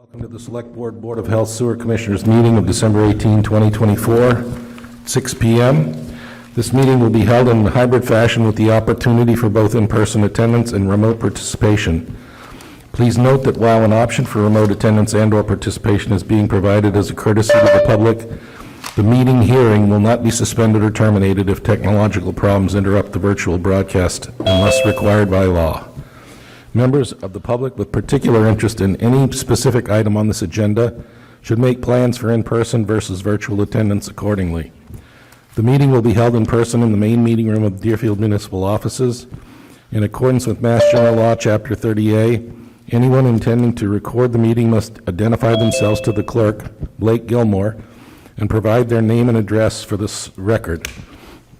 Welcome to the Selectboard Board of Health Sewer Commissioners meeting of December 18, 2024, 6 p.m. This meeting will be held in hybrid fashion with the opportunity for both in-person attendance and remote participation. Please note that while an option for remote attendance and/or participation is being provided as a courtesy to the public, the meeting hearing will not be suspended or terminated if technological problems interrupt the virtual broadcast unless required by law. Members of the public with particular interest in any specific item on this agenda should make plans for in-person versus virtual attendance accordingly. The meeting will be held in person in the main meeting room of Deerfield Municipal Offices. In accordance with Mass General Law, Chapter 30A, anyone intending to record the meeting must identify themselves to the clerk, Blake Gilmore, and provide their name and address for this record.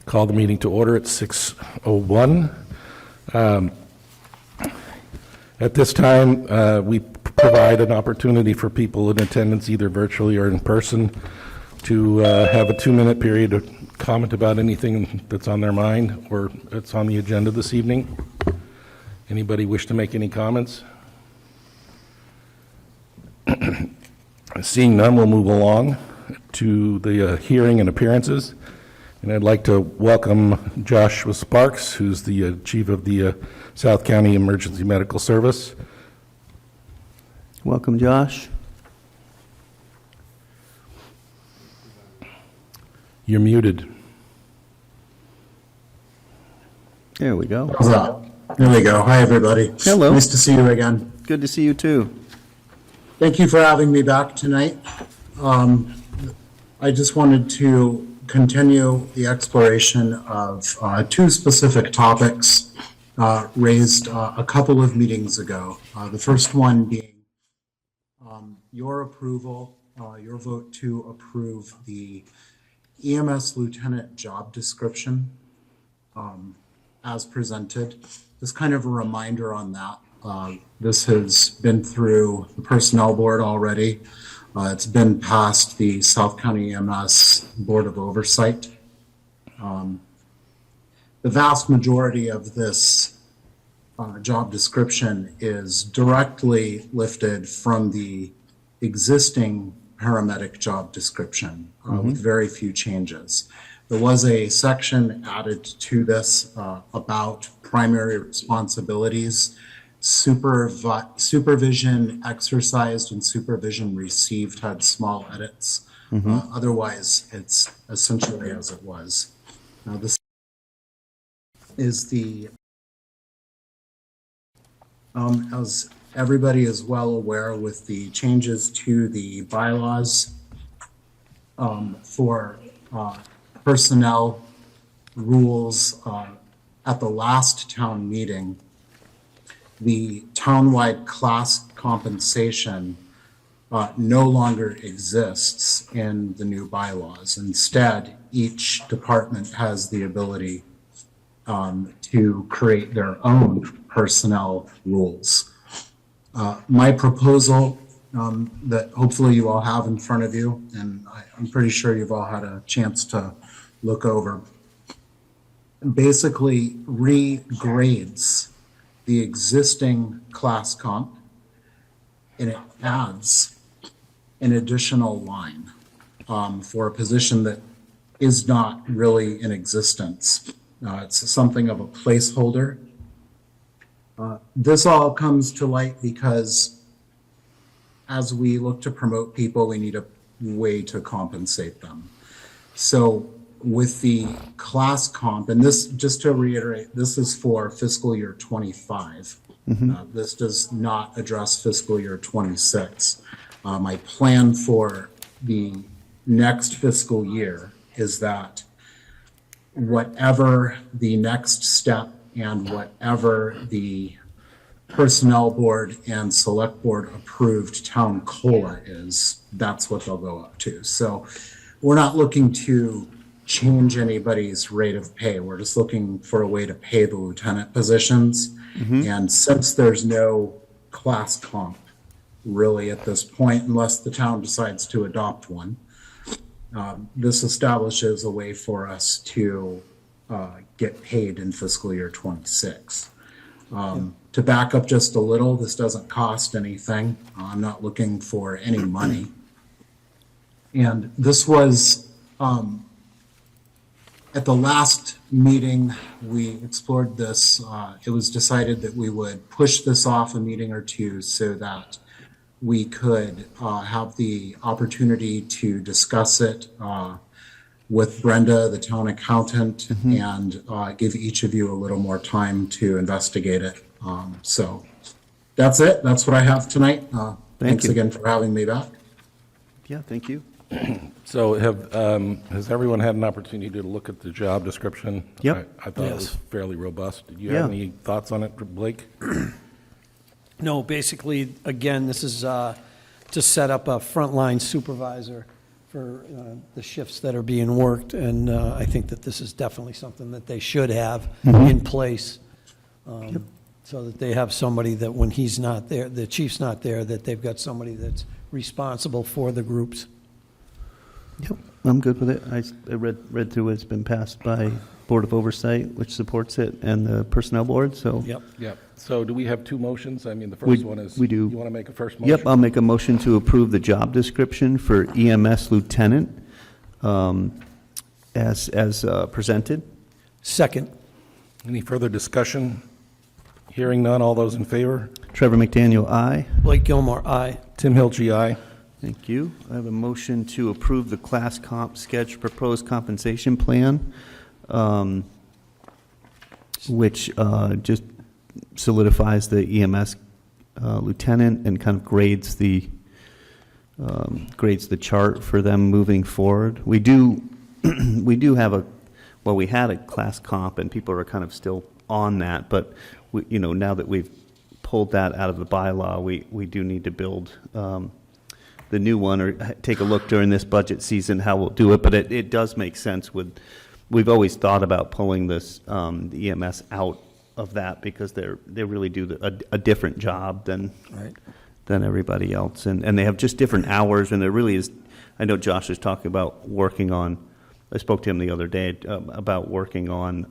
Call the meeting to order at 6:01. At this time, we provide an opportunity for people in attendance, either virtually or in person, to have a 2-minute period to comment about anything that's on their mind or that's on the agenda this evening. Anybody wish to make any comments? Seeing none, we'll move along to the hearing and appearances. And I'd like to welcome Joshua Sparks, who's the chief of the South County Emergency Medical Service. Welcome, Josh. You're muted. There we go. How's that? There we go. Hi, everybody. Hello. Nice to see you again. Good to see you too. Thank you for having me back tonight. I just wanted to continue the exploration of two specific topics raised a couple of meetings ago. The first one being your approval, your vote to approve the EMS lieutenant job description as presented. Just kind of a reminder on that. This has been through the personnel board already. It's been past the South County EMS Board of Oversight. The vast majority of this job description is directly lifted from the existing paramedic job description with very few changes. There was a section added to this about primary responsibilities. Supervision exercised and supervision received had small edits. Otherwise, it's essentially as it was. Now, this is the, as everybody is well aware, with the changes to the bylaws for personnel rules at the last town meeting, the townwide class compensation no longer exists in the new bylaws. Instead, each department has the ability to create their own personnel rules. My proposal that hopefully you all have in front of you, and I'm pretty sure you've all had a chance to look over, basically regrades the existing class comp, and it adds an additional line for a position that is not really in existence. It's something of a placeholder. This all comes to light because as we look to promote people, we need a way to compensate them. So with the class comp, and this, just to reiterate, this is for fiscal year 25. This does not address fiscal year 26. My plan for the next fiscal year is that whatever the next step and whatever the personnel board and select board approved town COLA is, that's what they'll go up to. So we're not looking to change anybody's rate of pay. We're just looking for a way to pay the lieutenant positions. And since there's no class comp really at this point, unless the town decides to adopt one, this establishes a way for us to get paid in fiscal year 26. To back up just a little, this doesn't cost anything. I'm not looking for any money. And this was, at the last meeting, we explored this. It was decided that we would push this off a meeting or two so that we could have the opportunity to discuss it with Brenda, the town accountant, and give each of you a little more time to investigate it. So that's it. That's what I have tonight. Thanks you. again for having me back. Yeah, thank you. So has everyone had an opportunity to look at the job description? Yep. I thought it was Yes. fairly robust. Did you Yeah. have any thoughts on it, Blake? No, basically, again, this is to set up a frontline supervisor for the shifts that are being worked, and I think that this is definitely something that they should have in place, so that they have somebody that when he's not there, the chief's not there, that they've got somebody that's responsible for the groups. Yep, I'm good with it. I read through it. It's been passed by Board of Oversight, which supports it, and the Personnel Board, so. Yep. Yeah. So do we have two motions? I mean, the first one is. we do. You want to make a first motion? Yep, I'll make a motion to approve the job description for EMS lieutenant as presented. Second. Any further discussion? Hearing none, all those in favor? Trevor McDaniel, aye. Blake Gilmore, aye. Tim Hilge, aye. Thank you. I have a motion to approve the class comp sketch proposed compensation plan, which just solidifies the EMS lieutenant and kind of grades the chart for them moving forward. We do have we had a class comp and people are kind of still on that, but now that we've pulled that out of the bylaw, we do need to build the new one or take a look during this budget season how we'll do it. But it does make sense we've always thought about pulling this the EMS out of that because they really do a different job than everybody else, and they have just different hours, and there really is. I know Josh is talking about working on. I spoke to him the other day about working on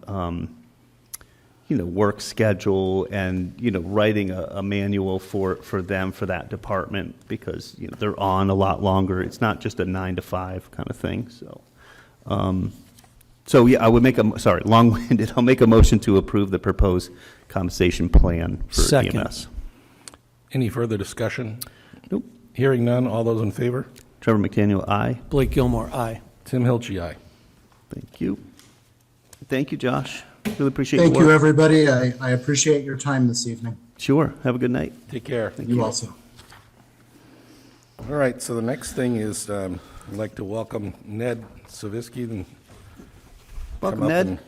work schedule and writing a manual for them for that department because they're on a lot longer. It's not just a 9 to 5 kind of thing. So yeah, I would long-winded. I'll make a motion to approve the proposed compensation plan for Second. EMS. Any further discussion? Nope. Hearing none, all those in favor? Trevor McDaniel, aye. Blake Gilmore, aye. Tim Hilge, aye. Thank you. Thank you, Josh. Really appreciate Thank your you, work. everybody. I appreciate your time this evening. Sure. Have a good night. Take care. You also. All right, so the next thing is I'd like to welcome Ned Savisky. And Welcome, come up Ned. and-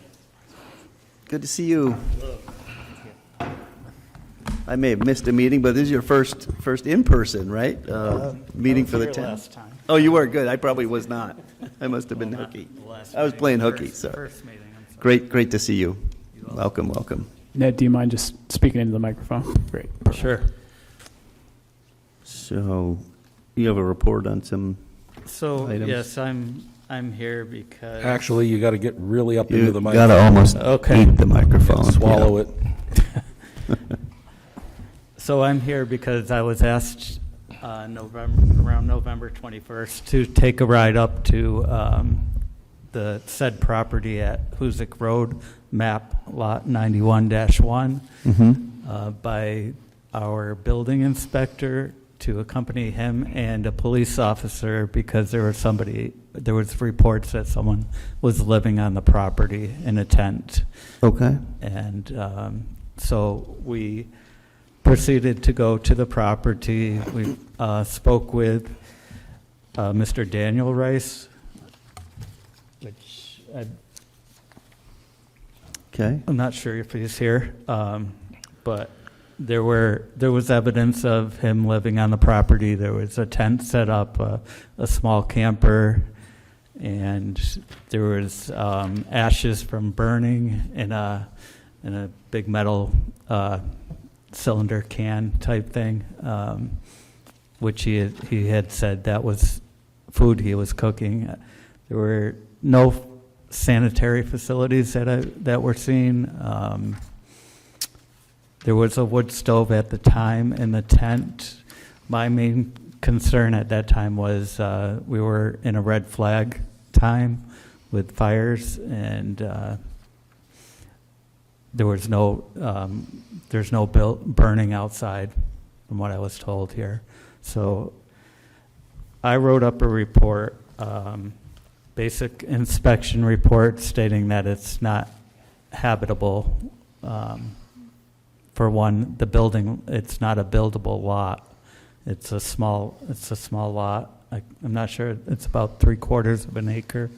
Good to see you. I may have missed a meeting, but this is your first in-person, right? Meeting for the town. Last time. Oh, you were good. I probably was not. I must have been hooky. I was playing hooky, so. First meeting, I'm sorry. Great to see you. Welcome. Ned, do you mind just speaking into the microphone? Great. Sure. So, you have a report on some, So, Items. yes, I'm here because. Actually, you got to get really up you into the mic. gotta almost Okay. eat the microphone. Swallow Yeah. it. So I'm here because I was asked around November 21st to take a ride up to the said property at Hoosick Road, map lot 91-1, by our building inspector to accompany him and a police officer because there was reports that someone was living on the property in a tent. Okay. And so we proceeded to go to the property. We spoke with Mr. Daniel Rice, which Okay. I'm not sure if he's here, but there was evidence of him living on the property. There was a tent set up, a small camper, and there was ashes from burning in a big metal cylinder can type thing, which he had said that was food he was cooking. There were no sanitary facilities that were seen. There was a wood stove at the time in the tent. My main concern at that time was we were in a red flag time with fires, and there's no burning outside, from what I was told here. So I wrote up a report, basic inspection report, stating that it's not habitable. For one, the building, it's not a buildable lot. It's a small lot. I'm not sure, it's about 3/4 of an acre.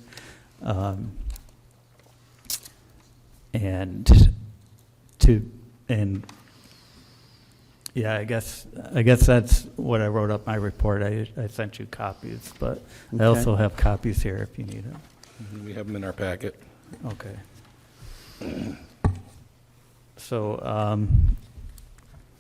Yeah, I guess that's what I wrote up my report. I sent you copies, but I also have copies here if you need them. We have them in our packet. Okay. So,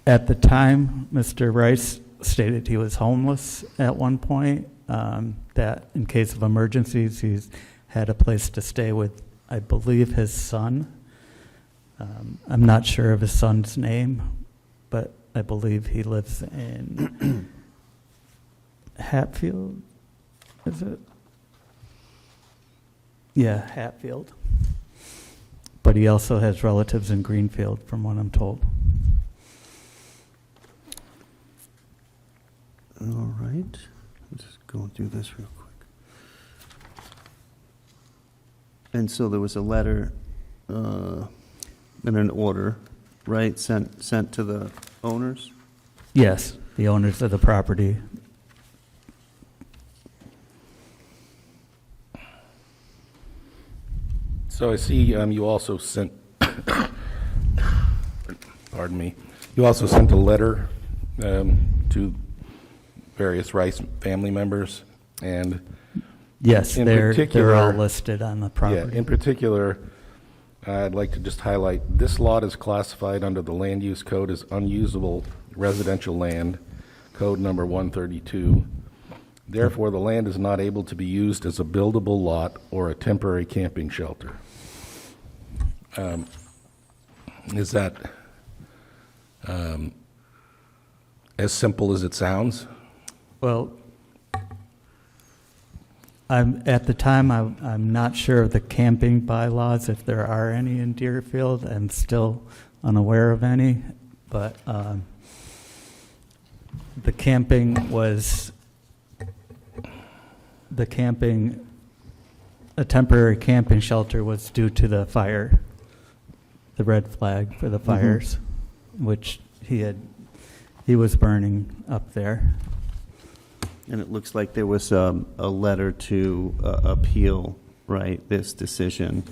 at the time, Mr. Rice stated he was homeless at one point, that in case of emergencies, he's had a place to stay with, I believe, his son. I'm not sure of his son's name, but I believe he lives in Hatfield, is it? Yeah, Hatfield. But he also has relatives in Greenfield, from what I'm told. All right. I'm just going through this real quick. And so there was a letter and an order, right, sent to the owners? Yes, the owners of the property. So I see you also sent, pardon me, you also sent a letter to various Rice family members, and Yes, in they're all particular- listed on the yeah, property. in particular, I'd like to just highlight, this lot is classified under the Land Use Code as unusable residential land, code number 132. Therefore, the land is not able to be used as a buildable lot or a temporary camping shelter. Is that as simple as it sounds? Well, at the time, I'm not sure of the camping bylaws, if there are any in Deerfield. I'm still unaware of any, but the a temporary camping shelter was due to the fire, the red flag for the fires, which he was burning up there. And it looks like there was a letter to appeal, right, this decision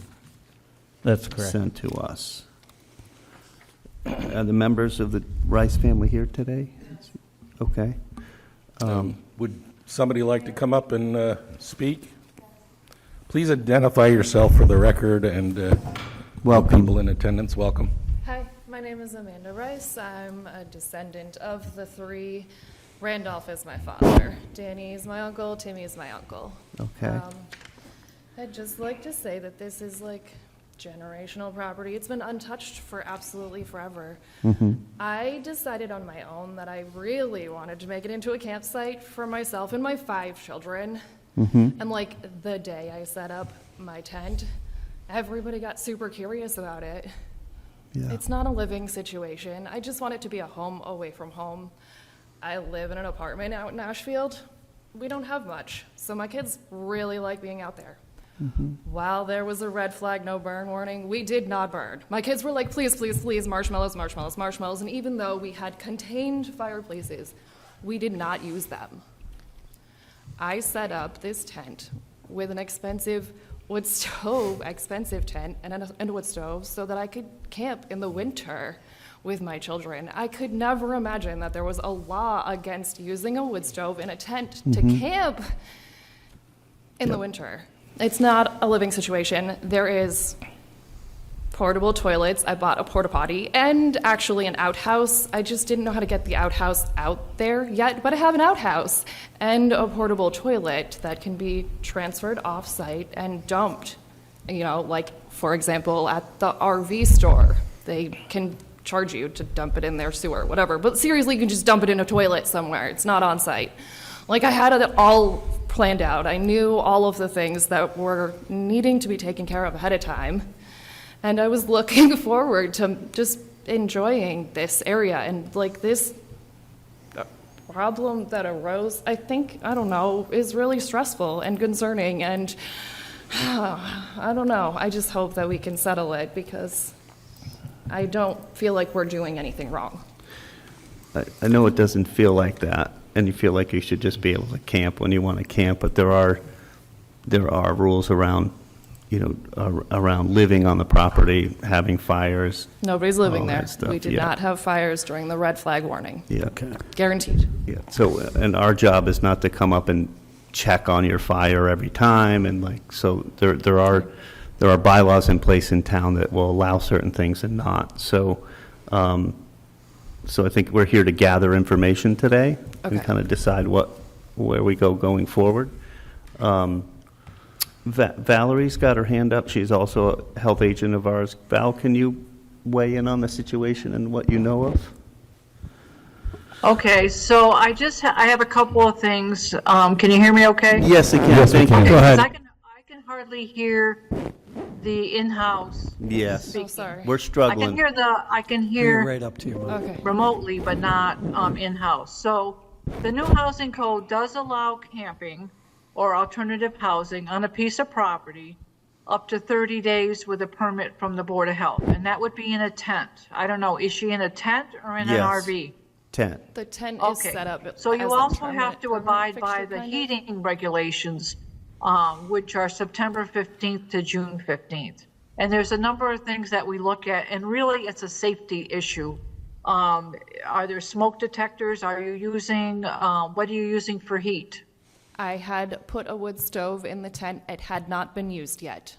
That's correct. sent to us. Are the members of the Rice family here today? Okay. Would somebody like to come up and speak? Please identify yourself for the record and Welcome. people in attendance. Welcome. Hi, my name is Amanda Rice. I'm a descendant of the three. Randolph is my father. Danny is my uncle. Timmy is my uncle. Okay. I'd just like to say that this is like generational property. It's been untouched for absolutely forever. I decided on my own that I really wanted to make it into a campsite for myself and my 5 children. And like the day I set up my tent, everybody got super curious about it. Yeah. It's not a living situation. I just want it to be a home away from home. I live in an apartment out in Ashfield. We don't have much, so my kids really like being out there. While there was a red flag, no burn warning, we did not burn. My kids were like, please, please, please, marshmallows, marshmallows, marshmallows, and even though we had contained fireplaces, we did not use them. I set up this tent with an expensive wood stove, expensive tent, and a wood stove so that I could camp in the winter with my children. I could never imagine that there was a law against using a wood stove in a tent to camp in the winter. It's not a living situation. There is portable toilets. I bought a porta potty and actually an outhouse. I just didn't know how to get the outhouse out there yet, but I have an outhouse and a portable toilet that can be transferred off-site and dumped. You know, like, for example, at the RV store, they can charge you to dump it in their sewer, whatever. But seriously, you can just dump it in a toilet somewhere. It's not on site. Like, I had it all planned out. I knew all of the things that were needing to be taken care of ahead of time. And I was looking forward to just enjoying this area. And like this problem that arose, I don't know, is really stressful and concerning. And I don't know. I just hope that we can settle it because I don't feel like we're doing anything wrong. I know it doesn't feel like that, and you feel like you should just be able to camp when you want to camp, but there are rules around, around living on the property, having fires. Nobody's living all there. that stuff, We did yeah. not have fires during the red flag warning. Yeah. Guaranteed. Yeah. So, and our job is not to come up and check on your fire every time, and so there are bylaws in place in town that will allow certain things and not. So, so I think we're here to gather information today and Okay. kind of decide where we go going forward. Valerie's got her hand up. She's also a health agent of ours. Val, can you weigh in on the situation and what you know of? Okay, so I have a couple of things. Can you hear me okay? Yes, it can. Yes, we Thank can. you. Go ahead. I can hardly hear the in-house. Yes. So sorry. We're I struggling. can Bring it hear right up to you. Mo. Okay. remotely, but not in-house. So the new housing code does allow camping or alternative housing on a piece of property up to 30 days with a permit from the Board of Health, and that would be in a tent. I don't know, is she in a tent or in an Yes. RV? 10. The tent is Okay, set up so as you a also permit- have to permanent abide by fixture the kind of? heating regulations, which are September 15th to June 15th. And there's a number of things that we look at, and really it's a safety issue. Are there smoke detectors? Are you using, what are you using for heat? I had put a wood stove in the tent. It had not been used yet.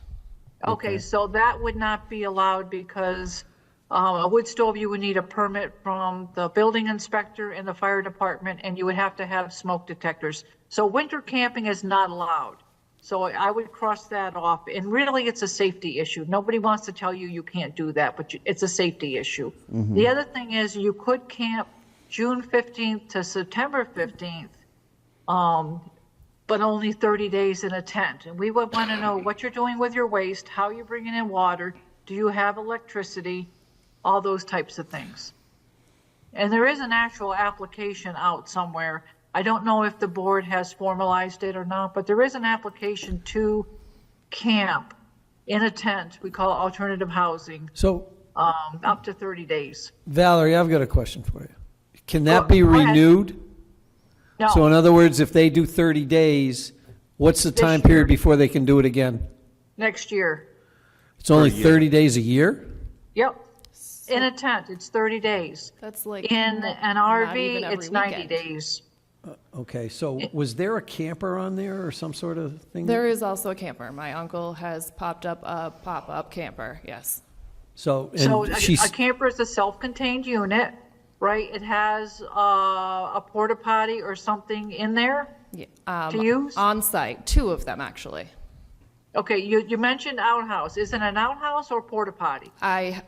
Okay, so that would not be allowed because a wood stove, you would need a permit from the building inspector and the fire department, and you would have to have smoke detectors. So winter camping is not allowed. So I would cross that off. And really, it's a safety issue. Nobody wants to tell you you can't do that, but it's a safety issue. The other thing is you could camp June 15th to September 15th, but only 30 days in a tent. And we would want to know what you're doing with your waste, how you're bringing in water, do you have electricity, all those types of things. And there is an actual application out somewhere. I don't know if the board has formalized it or not, but there is an application to camp in a tent. We call it alternative housing, So, up to 30 days. Valerie, I've got a question for you. Can that be Go ahead. renewed? No. So in other words, if they do 30 days, what's the time year. period before they can do it again? Next year. It's only 30 days a year? Yep. In a tent, it's 30 days. That's like In not- an not RV, even every it's 90 weekend. days. Okay, so was there a camper on there or some sort of thing? There is also a camper. My uncle has popped up a pop-up camper, yes. So, So and a she's, camper is a self-contained unit, right? It has a porta potty or something in there Yeah, to use? On site, 2 of them actually. Okay, you mentioned outhouse. Is it an outhouse or porta potty?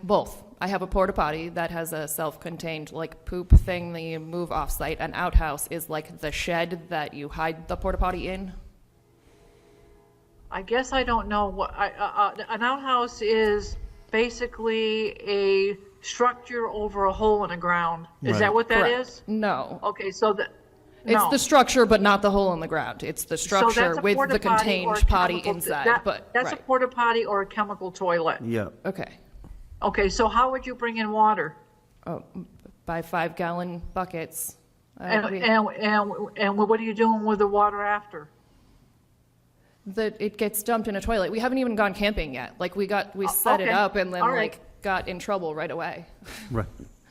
Both. I have a porta potty that has a self-contained like poop thing that you move off site. An outhouse is like the shed that you hide the porta potty in. I guess I don't know what, an outhouse is basically a structure over a hole in the ground. Is that Right. what that Correct. is? No. Okay, so It's no. the structure, but not the hole in the ground. It's the So structure that's a with porta the potty or contained a potty chemical- inside. But That's a right. porta potty or a chemical toilet. Yeah. Okay. Okay, so how would you bring in water? Oh, by 5-gallon buckets. And what are you doing with the water after? It gets dumped in a toilet. We haven't even gone camping yet. Like we set it okay. up and then All right. like got in trouble right away. Right.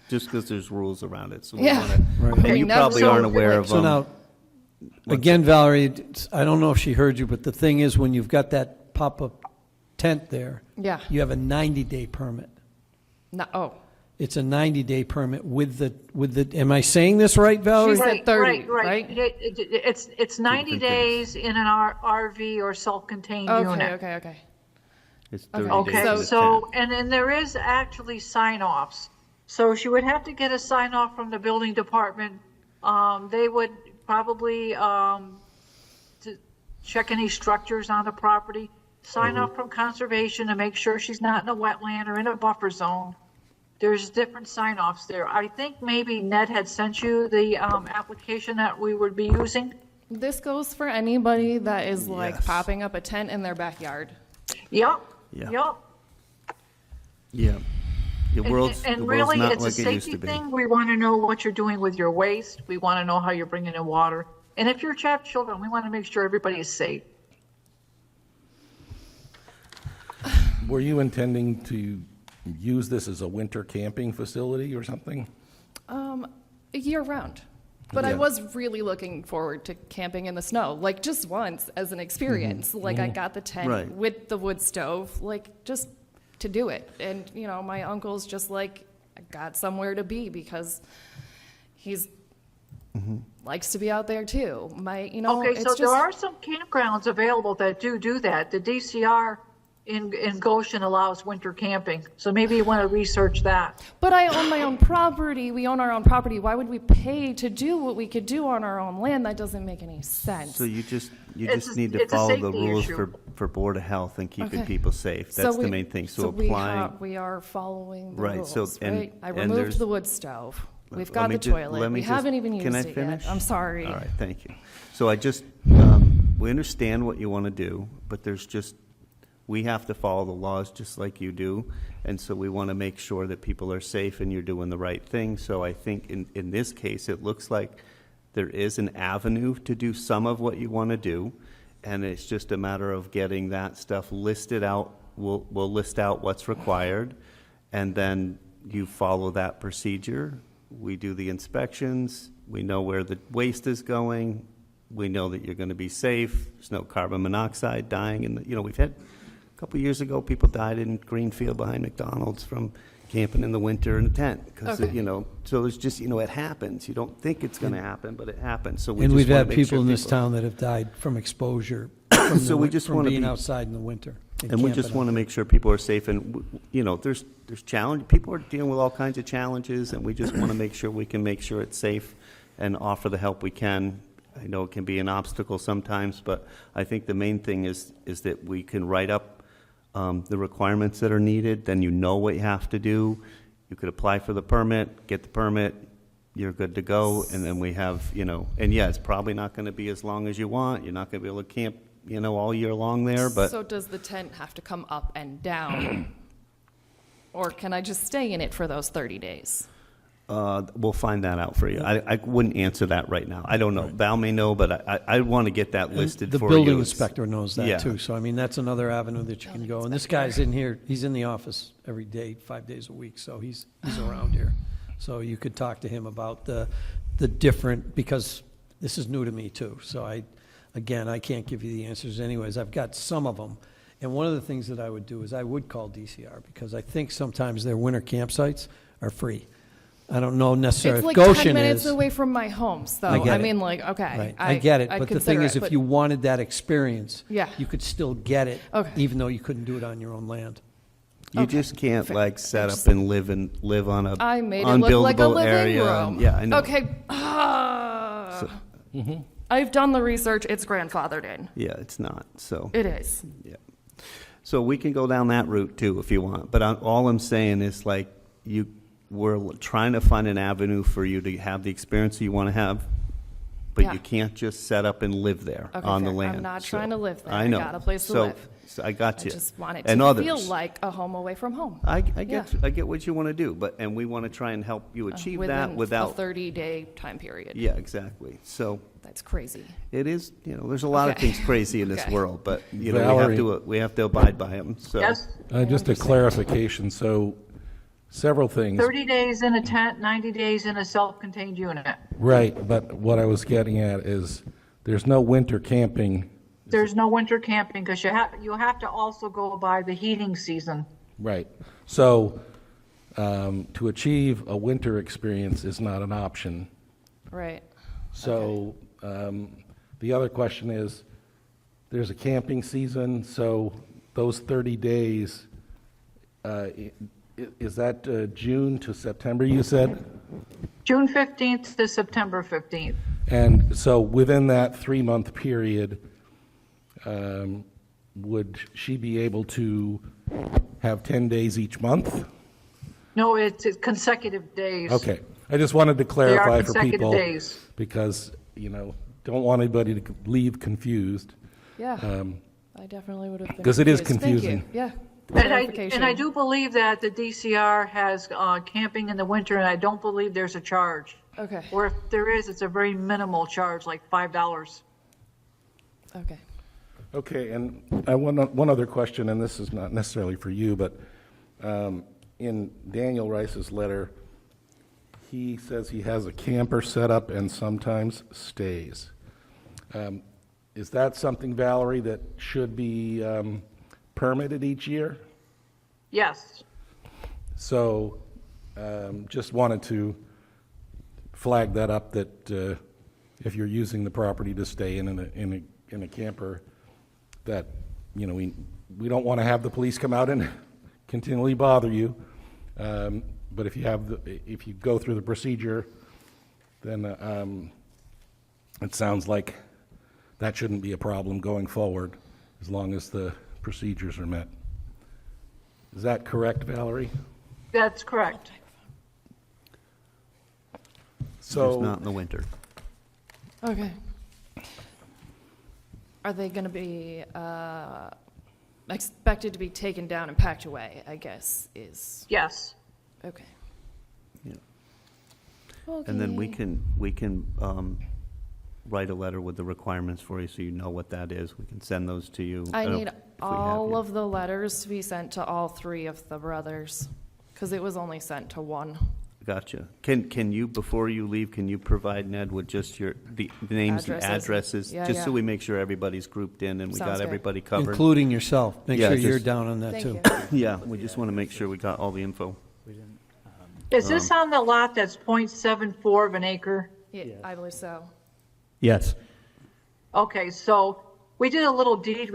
Just because there's rules around it. So we Yeah. wanna- Okay, And you never- probably so, aren't aware like- of so now, again, Valerie, I don't know if she heard you, but the thing is, when you've got that pop-up tent there, Yeah. you have a 90-day permit. No, oh, It's a 90-day permit with the, am I saying this right, Valerie? She said 30, right? It's 90 days in an RV or self-contained okay, unit. okay. It's 30 Okay, days. Okay, as a so, tent. and then there is actually sign-offs So she would have to get a sign off from the building department. They would probably to check any structures on the property, sign off from conservation to make sure she's not in a wetland or in a buffer zone. There's different sign offs there. I think maybe Ned had sent you the application that we would be using. This goes for anybody that is like Yes. popping up a tent in their backyard. Yep. Yeah. Yep. Yeah. The world's, the And world's really, not it's a like it used safety to be. thing. We want to know what you're doing with your waste. We want to know how you're bringing in water. And if you're have children, we want to make sure everybody is safe. Were you intending to use this as a winter camping facility or something? Year round. But I Yeah. was really looking forward to camping in the snow, like just once as an experience. Like I got the tent Right. with the wood stove, like just to do it. And, you know, my uncle's just like, I got somewhere to be because he's likes to be out there too. You know, Okay, it's so just, there are some campgrounds available that do that. The DCR in Goshen allows winter camping. So maybe you want to research that. But I own my own property. We own our own property. Why would we pay to do what we could do on our own land? That doesn't make any sense. So you just It's need to it's a follow the safety rules issue. for Board of Health and keeping Okay. people safe. That's the main thing. So applying. we are following the Right, rules, so- and- right? I and removed there's- the wood stove. We've Let got me the ju- toilet. let me We just- haven't even used can I it finish? yet. I'm sorry. All right, thank you. So I just, we understand what you want to do, but we have to follow the laws just like you do. And so we want to make sure that people are safe and you're doing the right thing. So I think in this case, it looks like there is an avenue to do some of what you want to do. And it's just a matter of getting that stuff listed out. We'll list out what's required. And then you follow that procedure. We do the inspections. We know where the waste is going. We know that you're going to be safe. There's no carbon monoxide dying in the, we've had, a couple of years ago, people died in Greenfield behind McDonald's from camping in the winter in a tent. Because, Okay. so it's just, it happens. You don't think it's going to happen, but it happens. So we And just we've wanna had make people sure in this people- town that have died from exposure, from So we just from wanna being be- outside in the winter. And we just want to make sure people are safe, and, there's challenge, people are dealing with all kinds of challenges, and we just want to make sure we can make sure it's safe and offer the help we can. I know it can be an obstacle sometimes, but I think the main thing is that we can write up the requirements that are needed, then you know what you have to do. You could apply for the permit, get the permit, you're good to go, and then we have, and yeah, it's probably not going to be as long as you want. You're not going to be able to camp all year long there, but So does the tent have to come up and down? Or can I just stay in it for those 30 days? we'll find that out for you. I wouldn't answer that right now. I don't know. Val may know, but I want to get that listed The for you. building It's- inspector knows Yeah. that too, so I mean, that's another avenue that you can go. And this guy's in here, he's in the office every day, 5 days a week, so he's around here. So you could talk to him about the different, because this is new to me too, so again, I can't give you the answers anyways. I've got some of them. And one of the things that I would do is I would call DCR, because I think sometimes their winter campsites are free. I don't know necessarily It's if like 10 Goshen minutes is. away from my home, so I get I it. mean, like, okay. Right, I get it, I'd but the thing consider is, it, if but- you wanted that experience, Yeah. you could still get it, Okay. even though you couldn't do it on your own land. You Okay. just can't Fair. like set up and live on a I made it look like a unbuildable living area. room. Yeah, I know. Okay. I've done the research. It's grandfathered in. Yeah, it's not, so. It is. Yeah. So we can go down that route too if you want, but all I'm saying is like, we're trying to find an avenue for you to have the experience you want to have, but Yeah. you can't just set up and live there Okay, on the fair. I'm land. not So, trying to live there. I I know. got a place to So- live. So I got you. I just want it And to others. feel like a home away from home. I Yeah. get what you want to do, and we want to try and help you achieve that Within a without. 30-day time period. Yeah, exactly. So That's crazy. it is, there's a lot of Okay. things crazy in this Okay. world, but, Valerie. we have to abide by them, so. Yes, Just a clarification, so several things. 30 days in a tent, 90 days in a self-contained unit. Right, but what I was getting at is, there's no winter camping. There's no winter camping because you have to also go by the heating season. Right. So, to achieve a winter experience is not an option. Right. So, the other question is, there's a camping season, so those 30 days, is that June to September, you said? June 15th to September 15th. And so within that 3-month period, would she be able to have 10 days each month? No, it's consecutive days. Okay, I just wanted to They are clarify for consecutive people. days. Because, don't want anybody to leave confused. Yeah, I definitely would have been. 'Cause it is confused. Thank you. confusing. Yeah. And I Clarification. do believe that the DCR has camping in the winter, and I don't believe there's a charge. Okay, Or if there is, it's a very minimal charge, like $5. okay. Okay, and I want one other question, and this is not necessarily for you, but in Daniel Rice's letter, he says he has a camper set up and sometimes stays. Is that something, Valerie, that should be permitted each year? Yes. So, just wanted to flag that up, that if you're using the property to stay in a camper, that, we don't want to have the police come out and continually bother you. But if you go through the procedure, then it sounds like that shouldn't be a problem going forward, as long as the procedures are met. Is that correct, Valerie? That's correct. So, Just not in the winter. Okay. Are they going to be expected to be taken down and packed away, I guess, is, Yes. okay. Yeah. And then we can write a letter with the requirements for you, so you know what that is. We can send those to you. I don't- need if we have all you. of the letters to be sent to all 3 of the brothers, because it was only sent to one. Gotcha. Can you, before you leave, can you provide Ned with just the names and Addresses. addresses? Yeah, Just so yeah. we make sure everybody's grouped in and we Sounds got good. everybody covered. Including yourself. Make Yeah, sure you're just- down on that, Thank too. you. Yeah, we just want to make sure we got all the info. Is this on the lot that's .74 of an acre? Yeah, I believe so. Yes. Okay, so we did a little deed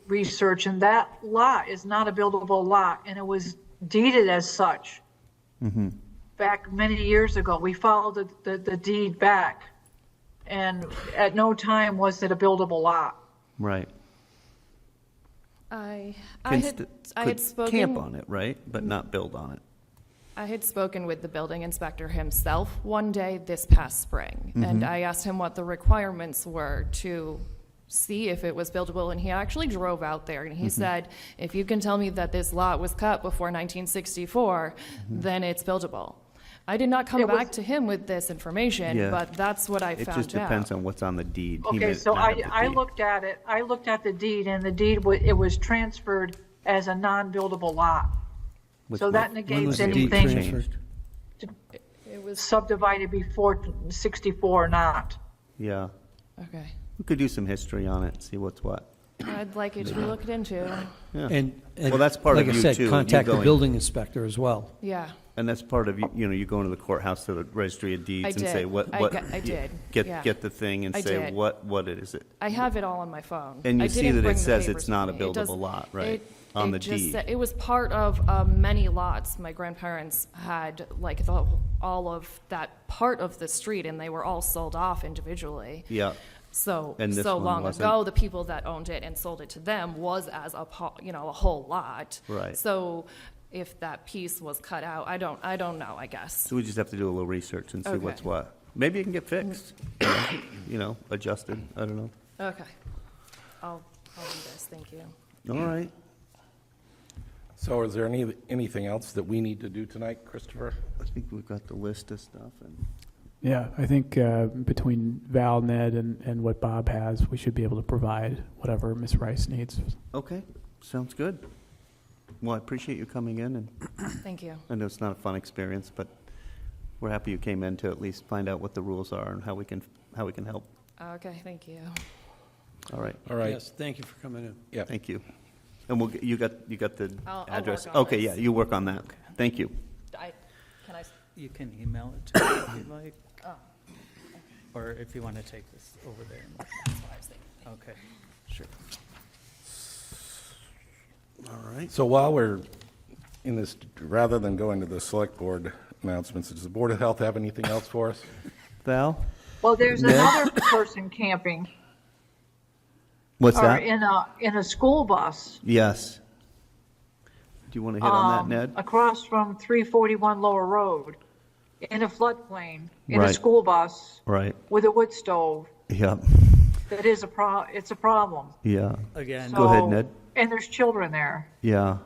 research, and that lot is not a buildable lot, and it was deeded as such. Back many years ago, we followed the deed back, and at no time was it a buildable lot. Right. I Can had could spoken. camp on it, right? But not build on it. I had spoken with the building inspector himself one day this past spring, and I asked him what the requirements were to see if it was buildable, and he actually drove out there, and he said, if you can tell me that this lot was cut before 1964, then it's buildable. I did not come It was- back to him with this information, Yeah. but that's what I It found just depends out. on what's on the deed. He Okay, may so not have the I deed. looked at it, I looked at the deed, and the deed, it was transferred as a non-buildable lot. Which So might- that When negates was the deed anything transferred? It was, subdivided before 64 or not. Yeah. okay. We could do some history on it, see what's what. I'd like it to be looked into. Yeah. And Well, that's part of like you, I said, too, you contact the going- building inspector as well. Yeah. And that's part of, you going to the courthouse, to the registry of deeds I and say, did. what? I did, yeah. Get the thing and I say, did. what is it? I have it all on my phone. And you I see didn't that it bring the says papers it's not with a me. It does- buildable lot, right, on the just deed. said- It was part of many lots. My grandparents had like all of that part of the street, and they were all sold off individually. Yeah, So, And this so one long wasn't? ago, the people that owned it and sold it to them was as a whole lot. Right. So if that piece was cut out, I don't know, I guess. so we just have to do a little research and see Okay. what's what. Maybe it can get fixed, adjusted, I don't know. Okay. I'll do this, thank you. All right. So is there anything else that we need to do tonight, Christopher? I think we've got the list of stuff and. Yeah, I think between Val, Ned, and what Bob has, we should be able to provide whatever Ms. Rice needs. Okay, sounds good. Well, I appreciate you coming in, and Thank you. I know it's not a fun experience, but we're happy you came in to at least find out what the rules are and how we can help. Okay, thank you. All right, All right, Yes, thank you for coming in. yeah. thank you. And you got the I'll address? work on Okay, this. yeah, you work on that. Thank you. Can I? You can email it to me if you'd like. Oh, Or if you want to take this over there. that's what I was thinking. Okay, sure. All right. So while we're in this, rather than going to the select board announcements, does the Board of Health have anything else for us? Val? Well, there's another person camping, What's or that? in a school bus, Yes. Do you want to hit on that, Ned? across from 341 Lower Road, in a floodplain, in a Right. school bus, Right. with a wood stove. Yep. That is it's a problem. Yeah. Again, Go ahead, So- Ned. And there's children there. Yeah.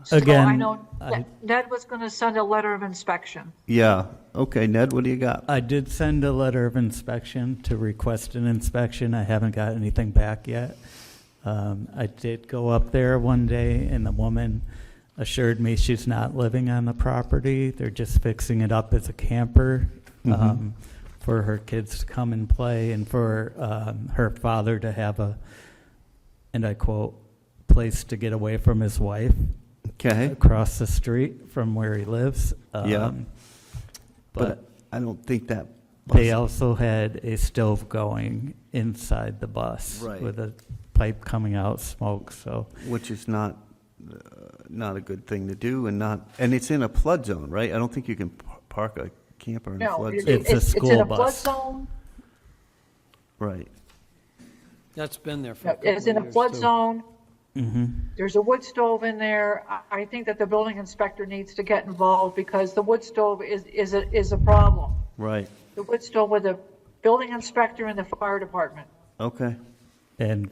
So Again, I know I- Ned was going to send a letter of inspection. Yeah. Okay, Ned, what do you got? I did send a letter of inspection to request an inspection. I haven't got anything back yet. I did go up there one day, and the woman assured me she's not living on the property. They're just fixing it up as a camper for her kids to come and play, and for her father to have a, and I quote, place to get away from his wife Okay. across the street from where he lives. Yeah. But I don't think that. they also had a stove going inside the bus Right. with a pipe coming out, smoke, so. Which is not a good thing to do, and it's in a flood zone, right? I don't think you can park a camper in a No, flood zone. It's a it's in school a flood bus. zone. Right. That's been there for a couple It's in of a years, flood too. zone. There's a wood stove in there. I think that the building inspector needs to get involved because the wood stove is a problem. Right. The wood stove with the building inspector and the fire department. Okay. And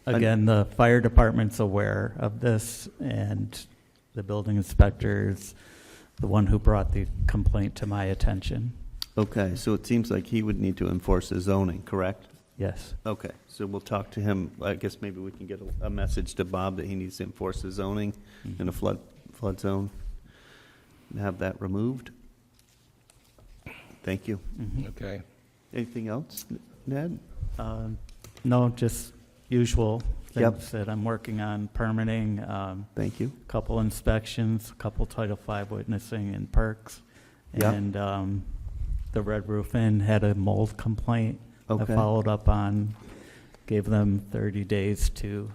again, the fire department's aware of this, and the building inspector's the one who brought the complaint to my attention. Okay, so it seems like he would need to enforce the zoning, correct? Yes. Okay, so we'll talk to him. I guess maybe we can get a message to Bob that he needs to enforce the zoning in a flood zone and have that removed. Thank you. Okay. Anything else, Ned? No, just usual Yep. things that I'm working on, permitting, Thank you. couple inspections, couple Title V witnessing and perks. Yeah. And the Red Roof Inn had a mold complaint. I Okay. followed up on, gave them 30 days to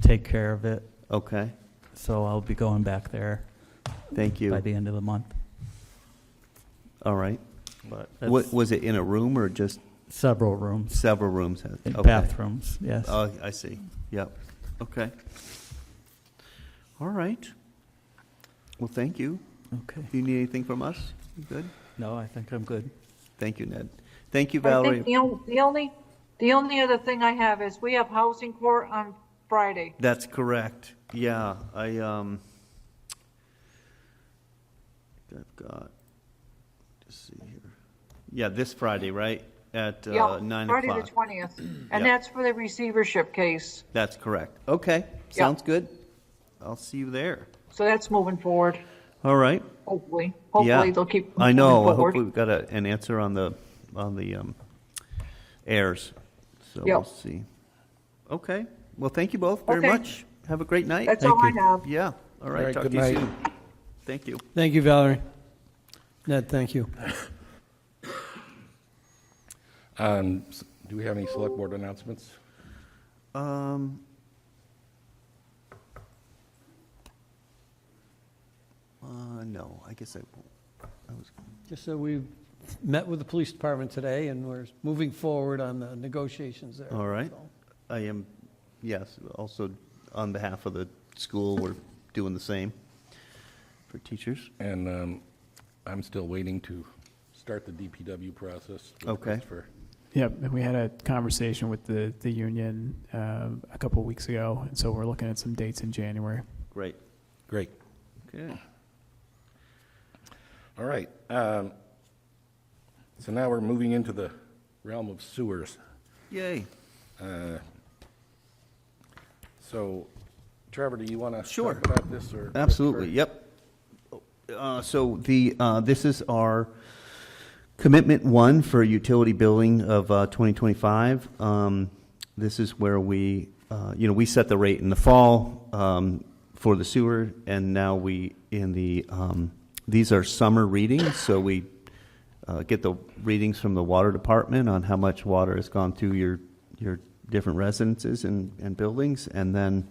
take care of it. Okay, So I'll be going back there thank by you. the end of the month. All right. But What, that's was it in a room or just several rooms, several rooms? and Okay. bathrooms, yes. Oh, I see. Yep. Okay. All right. Well, thank you. Okay. Do you need anything from us? You good? No, I think I'm good. Thank you, Ned. Thank you, I Valerie. think the only other thing I have is we have housing court on Friday. That's correct. Yeah, I've got, just see here. Yeah, this Friday, right? At Yeah, 9 Friday the o'clock. 20th. And Yep. that's for the receivership case. That's correct. Okay, sounds good. I'll see you there. So that's moving forward, All right. hopefully. Yeah. Hopefully they'll keep I know. moving I hope forward. we've got an answer on the heirs. So Yep. we'll see. Okay. Well, thank you both very Okay. much. Have a great night. That's all I have. Yeah. All right. right, Talk good to you night. soon. Thank you. Thank you, Valerie. Ned, thank you. Do we have any select board announcements? No, I guess I won't. I was, Just so we met with the police department today, and we're moving forward on the negotiations there. all right. So, I am, yes, also on behalf of the school, we're doing the same for teachers. And I'm still waiting to start the DPW process. Okay. For Yep, and we had a conversation with the union a couple of weeks ago, and so we're looking at some dates in January. Great. Great. Okay. All right. So now we're moving into the realm of sewers. Yay. So, Trevor, do you want to Sure. talk about this? Or Absolutely, yep. So this is our commitment one for utility billing of 2025. This is where we set the rate in the fall for the sewer, and now these are summer readings, so we get the readings from the water department on how much water has gone through your different residences and buildings, and then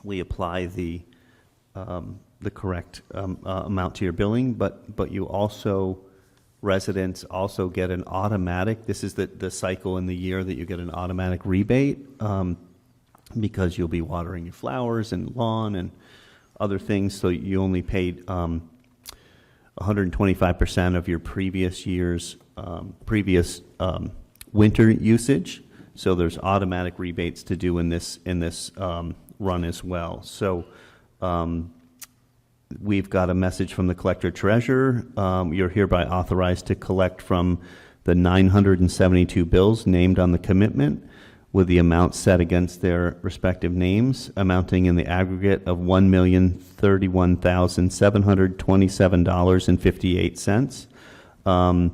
we apply the the correct amount to your billing, but you also, residents also get an automatic, this is the cycle in the year that you get an automatic rebate, because you'll be watering your flowers and lawn and other things, so you only paid 125% of your previous year's winter usage. So there's automatic rebates to do in this run as well. So we've got a message from the collector treasurer. You're hereby authorized to collect from the 972 bills named on the commitment, with the amount set against their respective names, amounting in the aggregate of $1,031,727.58,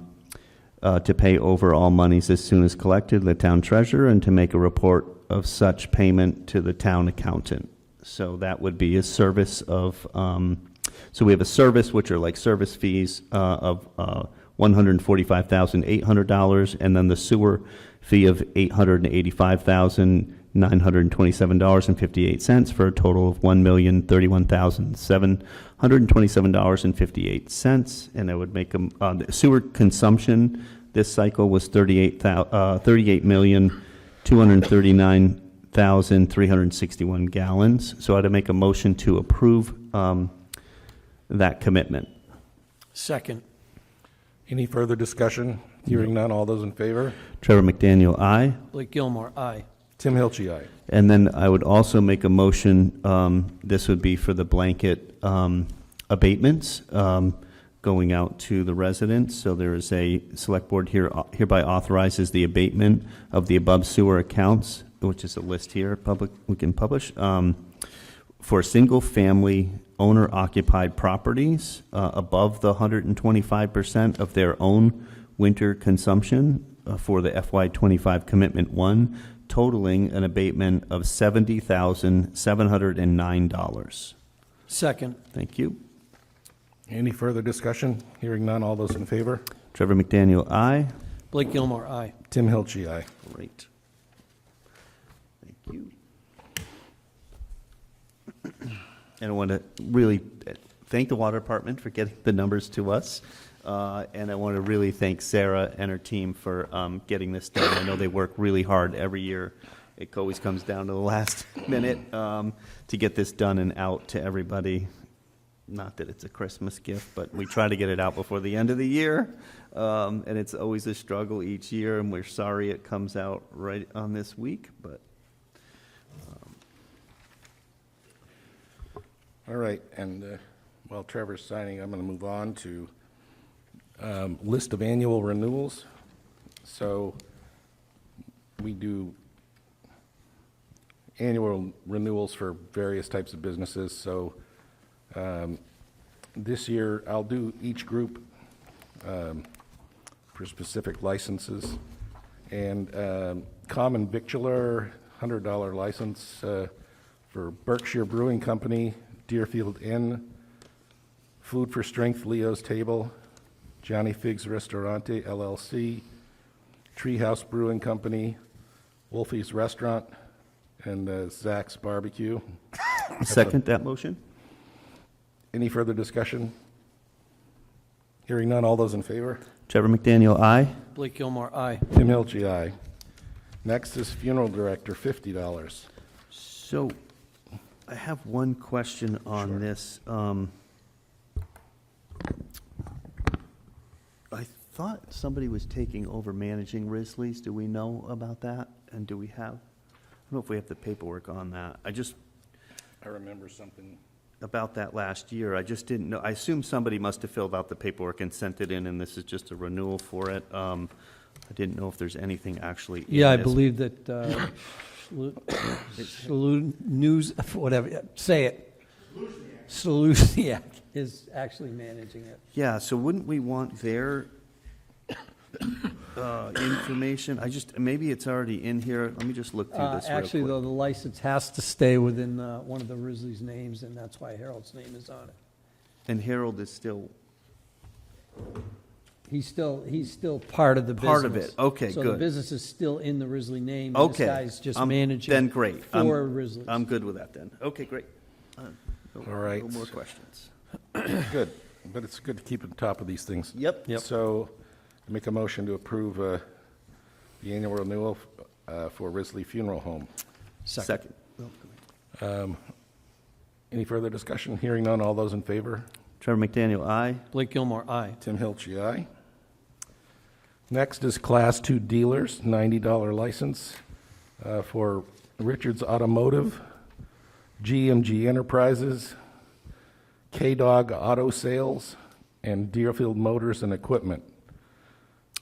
to pay over all monies as soon as collected, the town treasurer, and to make a report of such payment to the town accountant. So that would be a service of, so we have a service, which are like service fees of $145,800, and then the sewer fee of $885,927.58 for a total of $1,031,727.58. And I would make the sewer consumption this cycle was 38,239,361 gallons. So I'd make a motion to approve that commitment. Second. Any further discussion? Hearing none, all those in favor? Trevor McDaniel, aye. Blake Gilmore, aye. Tim Hilchey, aye. And then I would also make a motion, this would be for the blanket abatements going out to the residents. So there is a select board hereby authorizes the abatement of the above sewer accounts, which is a list here, we can publish, for single-family owner-occupied properties above the 125% of their own winter consumption for the FY25 Commitment 1, totaling an abatement of $70,709. Second. Thank you. Any further discussion? Hearing none, all those in favor? Trevor McDaniel, aye. Blake Gilmore, aye. Tim Hilchey, aye. Great. Thank you. And I want to really thank the water department for getting the numbers to us. And I want to really thank Sarah and her team for getting this done. I know they work really hard every year. It always comes down to the last minute to get this done and out to everybody. Not that it's a Christmas gift, but we try to get it out before the end of the year. And it's always a struggle each year, and we're sorry it comes out right on this week, but All right, and while Trevor's signing, I'm going to move on to list of annual renewals. So we do annual renewals for various types of businesses. So this year, I'll do each group for specific licenses. And common victular, $100 license for Berkshire Brewing Company, Deerfield Inn, Food for Strength, Leo's Table, Johnny Figs Restaurante, LLC, Treehouse Brewing Company, Wolfie's Restaurant, and Zach's Barbecue. second that motion. Any further discussion? Hearing none, all those in favor? Trevor McDaniel, aye. Blake Gilmore, aye. Tim Hilchey, aye. Next is funeral director, $50. So I have one question on this. I thought somebody was taking over managing Risley's. Do we know about that? And do we have, I don't know if we have the paperwork on that. I remember something. About that last year, I just didn't know. I assume somebody must have filled out the paperwork and sent it in, and this is just a renewal for it. I didn't know if there's anything actually in Yeah, I this. believe that News, whatever, say it. Solusiak is actually managing it. Yeah, so wouldn't we want their information? Maybe it's already in here. Let me just look through this real Actually, quick. though, the license has to stay within one of the Risley's names, and that's why Harold's name is on it. And Harold is still He's still part of the business. Part of it. Okay, So the good. business is still in the Risley name. okay. This guy's just I'm- managing Then great. for Risley's. I'm good with that then. Okay, great. All right. No more questions. Good, but it's good to keep on top of these things. Yep. So, I make a motion to approve the annual renewal for Risley Funeral Home. Second. Any further discussion? Hearing none, all those in favor? Trevor McDaniel, aye. Blake Gilmore, aye. Tim Hilchey, aye. Next is Class 2 dealers, $90 license for Richards Automotive, GMG Enterprises, K-Dog Auto Sales, and Deerfield Motors and Equipment.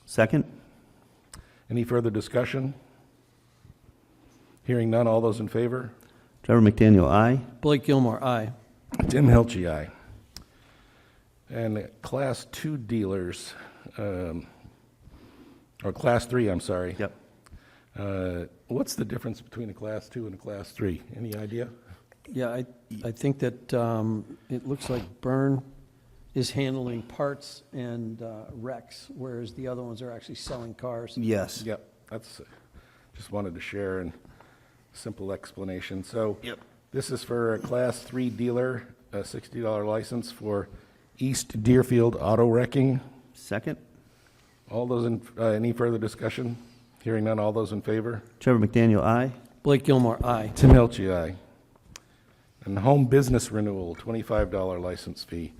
Second. Any further discussion? Hearing none, all those in favor? Trevor McDaniel, aye. Blake Gilmore, aye. Tim Hilchey, aye. And Class 2 dealers, or Class 3, I'm sorry. Yep. What's the difference between a Class 2 and a Class 3? Any idea? Yeah, I think that it looks like Byrne is handling parts and wrecks, whereas the other ones are actually selling cars. Yes. Yep, that's, just wanted to share a simple explanation. So Yep. this is for a Class 3 dealer, a $60 license for East Deerfield Auto Wrecking. Second. All those in, any further discussion? Hearing none, all those in favor? Trevor McDaniel, aye. Blake Gilmore, aye. Tim Hilchey, aye. And home business renewal, $25 license fee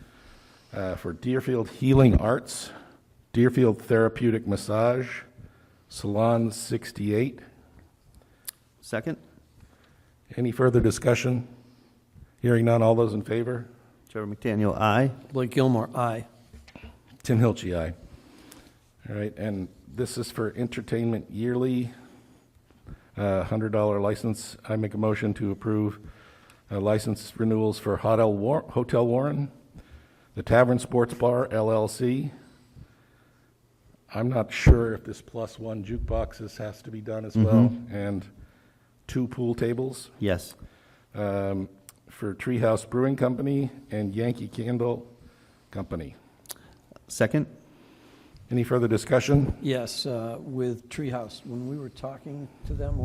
for Deerfield Healing Arts, Deerfield Therapeutic Massage, Salon 68. Second. Any further discussion? Hearing none, all those in favor? Trevor McDaniel, aye. Blake Gilmore, aye. Tim Hilchey, aye. All right, and this is for entertainment yearly, $100 license. I make a motion to approve license renewals for Hotel Warren, the Tavern Sports Bar LLC. I'm not sure if this plus one jukeboxes has to be done as well, and 2 pool tables Yes. for Treehouse Brewing Company and Yankee Candle Company. Second. Any further discussion? Yes, with Treehouse, when we were talking to them,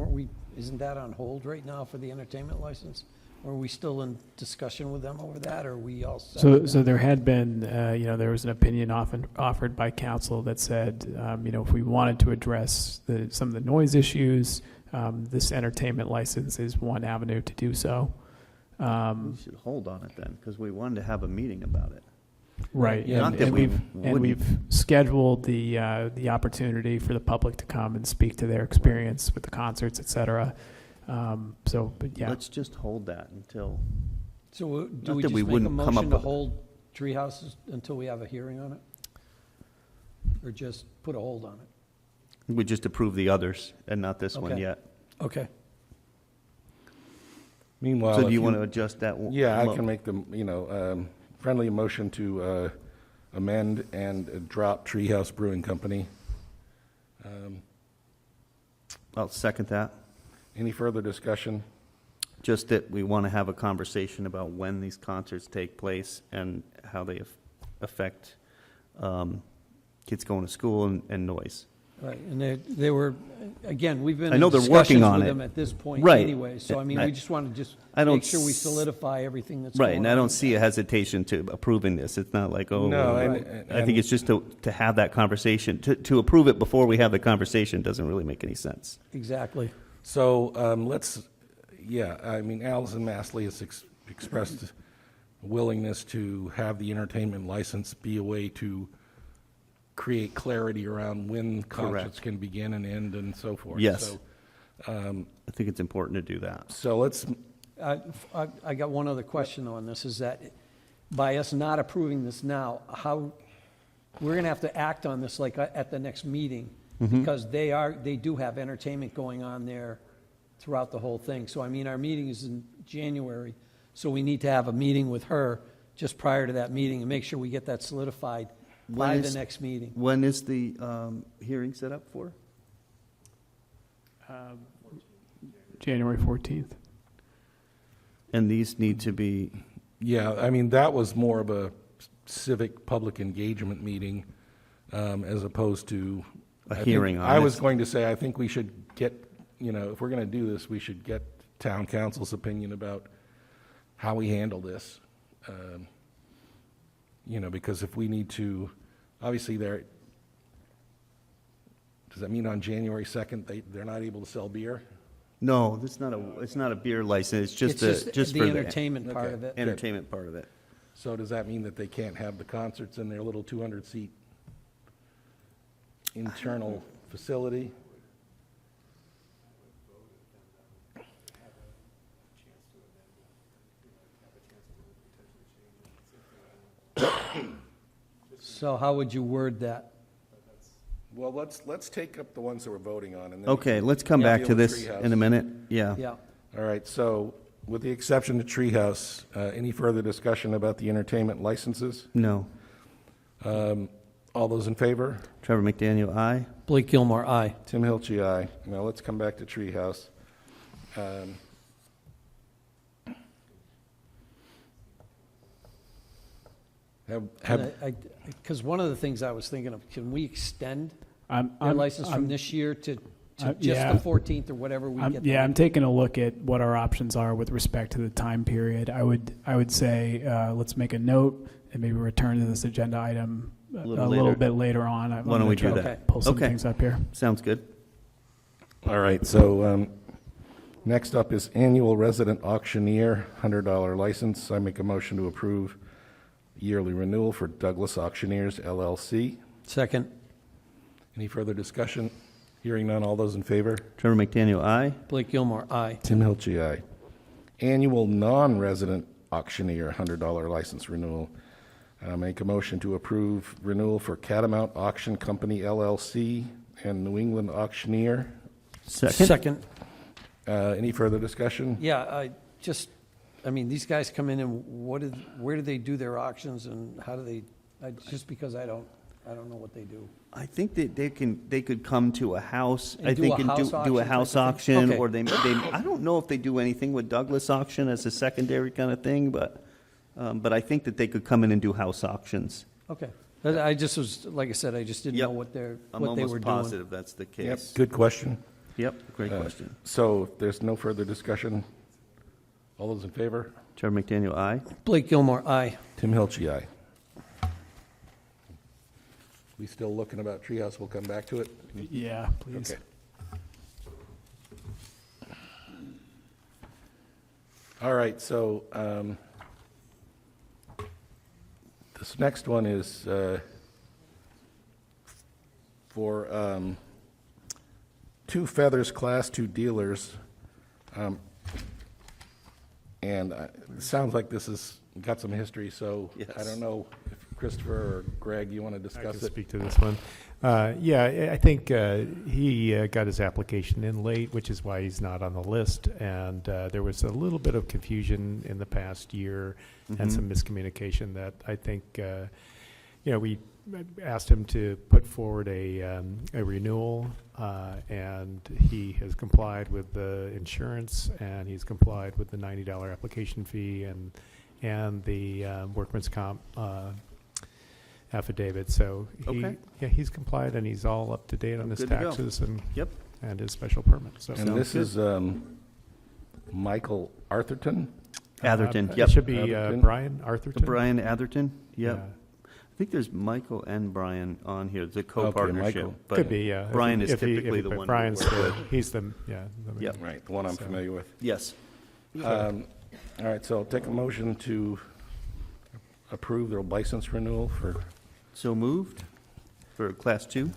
isn't that on hold right now for the entertainment license? Or are we still in discussion with them over that, or are we all set? So there had been, there was an opinion offered by council that said, if we wanted to address some of the noise issues, this entertainment license is one avenue to do so. We should hold on it then, because we wanted to have a meeting about it. Right. Yeah, Not that And we we've wouldn't. scheduled the opportunity for the public to come and speak to their experience with the concerts, et cetera. But yeah. Let's just hold that until, So do Not we that just we make a wouldn't come motion up to with it. hold Treehouses until we have a hearing on it? Or just put a hold on it? we just approve the others and not this one Okay. yet. Okay. Meanwhile, So if do you want to adjust that? Yeah, I can make the, friendly motion to amend and drop Treehouse Brewing Company. I'll second that. Any further discussion? Just that we want to have a conversation about when these concerts take place and how they affect kids going to school and noise. Right, and they were, again, we've been I in know they're discussions working on with it. them at this point Right. anyway, so I mean, I- we just want to I don't make sure we s- solidify everything that's going Right, on. and I don't see a hesitation to approving this. It's not like, oh, No, Right. I think it's just to have that conversation. To approve it before we have the conversation doesn't really make any sense. Exactly. So Allison Massley has expressed willingness to have the entertainment license be a way to create clarity around when concerts Correct. can begin and end and so forth. Yes. So, I think it's important to do that. so let's, I got one other question on this, is that by us not approving this now, we're going to have to act on this like at the next meeting, because they do have entertainment going on there throughout the whole thing. So, I mean, our meeting is in January, so we need to have a meeting with her just prior to that meeting and make sure we get that solidified by the next meeting. When is the hearing set up for? January 14th. And these need to be, yeah, I mean, that was more of a civic public engagement meeting as opposed to. A I think- hearing on I it. was going to say, I think we should get, if we're going to do this, we should get town council's opinion about how we handle this. Because if we need to, obviously does that mean on January 2nd, they're not able to sell beer? No, it's not a beer license, it's just the for entertainment part Okay. of it. entertainment part of it. So does that mean that they can't have the concerts in their little 200-seat internal facility? So how would you word that? Well, let's take up the ones that we're voting on, and then Okay, let's come Yeah. back to Deal with this Treehouse. in a minute. Yeah. Yeah. All right, so with the exception of Treehouse, any further discussion about the entertainment licenses? No. All those in favor? Trevor McDaniel, aye. Blake Gilmore, aye. Tim Hilchey, aye. Now let's come back to Treehouse. Because one of the things I was thinking of, can we extend I'm their license from I'm- this year to just yeah. the 14th or whatever we get? Yeah, them? I'm taking a look at what our options are with respect to the time period. I would say let's make a note and maybe return to this agenda item a little little later. bit later on. I'm Why don't gonna we try do to that? Pull some Okay. things up here. Sounds good. All right, so next up is annual resident auctioneer, $100 license. I make a motion to approve yearly renewal for Douglas Auctioneers LLC. Second. Any further discussion? Hearing none, all those in favor? Trevor McDaniel, aye. Blake Gilmore, aye. Tim Hilchey, aye. Annual non-resident auctioneer, $100 license renewal. I make a motion to approve renewal for Catamount Auction Company LLC and New England Auctioneer. Second. Any further discussion? Yeah, I mean, these guys come in and where do they do their auctions and how do they, just because I don't know what they do. I think that they could come to a house, And I do think, a and house do a auction house type of thing? auction, Okay. or they, I don't know if they do anything with Douglas Auction as a secondary kind of thing, but I think that they could come in and do house auctions. Okay. I just was, like I said, I just didn't Yep. know what they I'm were almost doing. positive that's the Yep, case. good question. Yep, great question. So if there's no further discussion, all those in favor? Trevor McDaniel, aye. Blake Gilmore, aye. Tim Hilchey, aye. We still looking about Treehouse, we'll come back to it? Yeah, please. Okay. All right, so this next one is for Two Feathers Class 2 dealers. And it sounds like this has got some history, so I Yes. don't know if Christopher or Greg, you want to I discuss can it? speak to this one. Yeah, I think he got his application in late, which is why he's not on the list. And there was a little bit of confusion in the past year and some miscommunication that I think, we asked him to put forward a renewal, and he has complied with the insurance, and he's complied with the $90 application fee and the workman's comp affidavit. So Okay. he's complied, and he's all up to date on his Good to go. taxes Yep. and his special permit. So And this is Michael Arthurton? Atherton, It yep. should be Atherton. Brian Arthurton. Brian Atherton, yep. Yeah. I think there's Michael and Brian on here. It's a Michael. co-partnership. but Could be, yeah. Brian is If he- typically if- the but one. Brian's we work with. he's the, yeah. Yep. Right, the one I'm So- familiar with. Yes. All right, so I'll take a motion to approve their license renewal for, So moved for Class 2?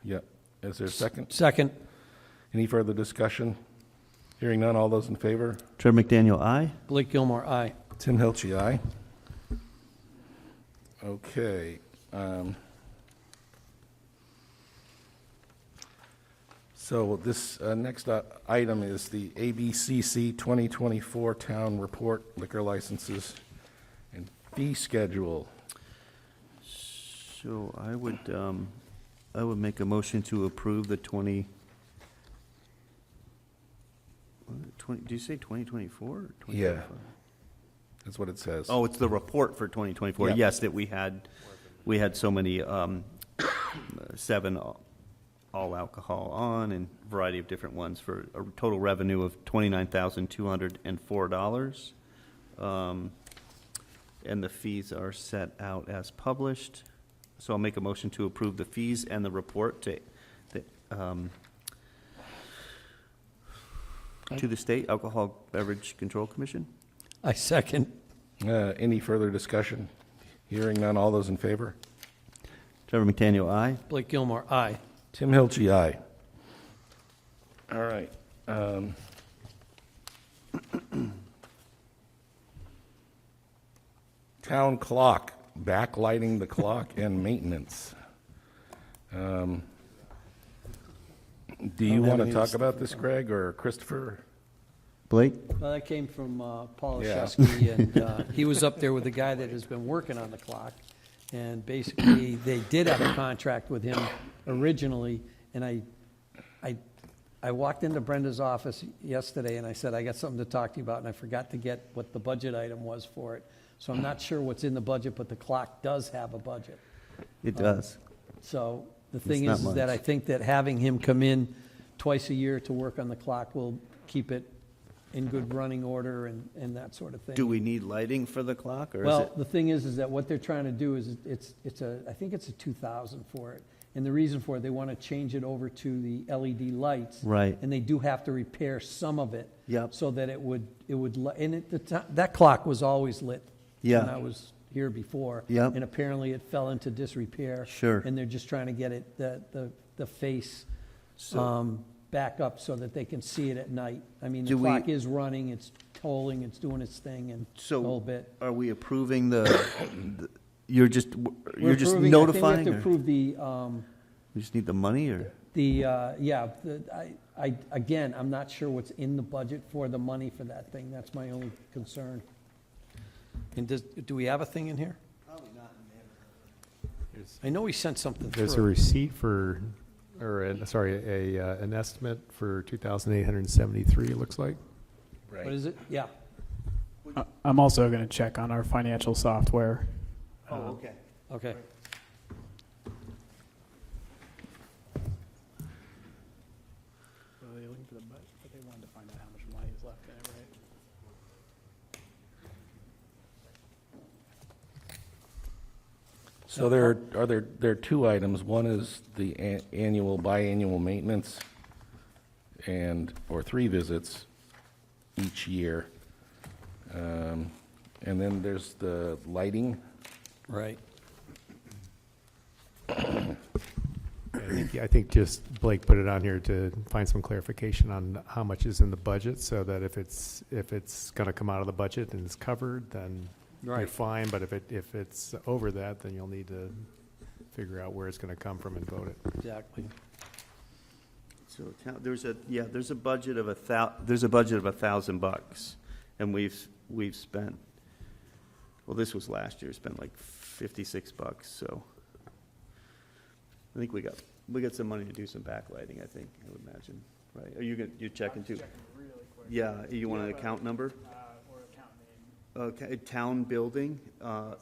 yeah, is there a second? Second. Any further discussion? Hearing none, all those in favor? Trevor McDaniel, aye. Blake Gilmore, aye. Tim Hilchey, aye. Okay. So this next item is the ABCC 2024 Town Report Liquor Licenses and Fee Schedule. So I would make a motion to approve the 20, do you say 2024 or 2025? Yeah. That's what it says. Oh, it's the report for 2024. Yeah. Yes, that we had so many, 7 all alcohol on and variety of different ones for a total revenue of $29,204. And the fees are set out as published. So I'll make a motion to approve the fees and the report to the State Alcohol Beverage Control Commission. I second. Any further discussion? Hearing none, all those in favor? Trevor McDaniel, aye. Blake Gilmore, aye. Tim Hilchey, aye. All right. Town clock, backlighting the clock and maintenance. Do you want to talk about this, Greg, or Christopher? Blake? Well, that came from Paul Yeah. Olszewski, and he was up there with the guy that has been working on the clock. And basically, they did have a contract with him originally, and I walked into Brenda's office yesterday, and I said, I got something to talk to you about, and I forgot to get what the budget item was for it. So I'm not sure what's in the budget, but the clock does have a budget. It does. So the thing not is that much. I think that having him come in twice a year to work on the clock will keep it in good running order and that sort of thing. Do we need lighting for the clock, or is Well, it? the thing is that what they're trying to do is I think it's a 2,000 for it. And the reason for it, they want to change it over to the LED lights. Right. And they do have to repair some of it. Yep. So that that clock was always lit. Yeah. When I was here before. Yep. And apparently it fell into disrepair. Sure. And they're just trying to get it, the face, So- back up so that they can see it at night. I mean, the Do we- clock is running, it's tolling, it's doing its thing and the So whole bit. are we approving you're just We're approving- notifying? I think we have to or approve we just need the money, or? Again, I'm not sure what's in the budget for the money for that thing. That's my only concern. And do we have a thing in here? Probably not in there. I know we sent something through. There's a receipt an estimate for 2,873, it looks like. Right. What is it? Yeah. I'm also going to check on our financial software. Oh, okay. Okay. They looking for the budget, but they wanted to find out how much money is left in it, right? So there are two items. One is the biannual maintenance or 3 visits each year. And then there's the lighting. Right. I think just Blake put it on here to find some clarification on how much is in the budget, so that if it's going to come out of the budget and it's covered, then you're Right. fine. But if it's over that, then you'll need to figure out where it's going to come from and vote it. Exactly. So there's a budget of $1,000, and we've spent. Well, this was last year. Spent like $56. So I think we got some money to do some backlighting. I think I would imagine. Right? Are you're checking too? Really quick. Yeah. You want an account number? Or account name. Okay. Town building. Town building.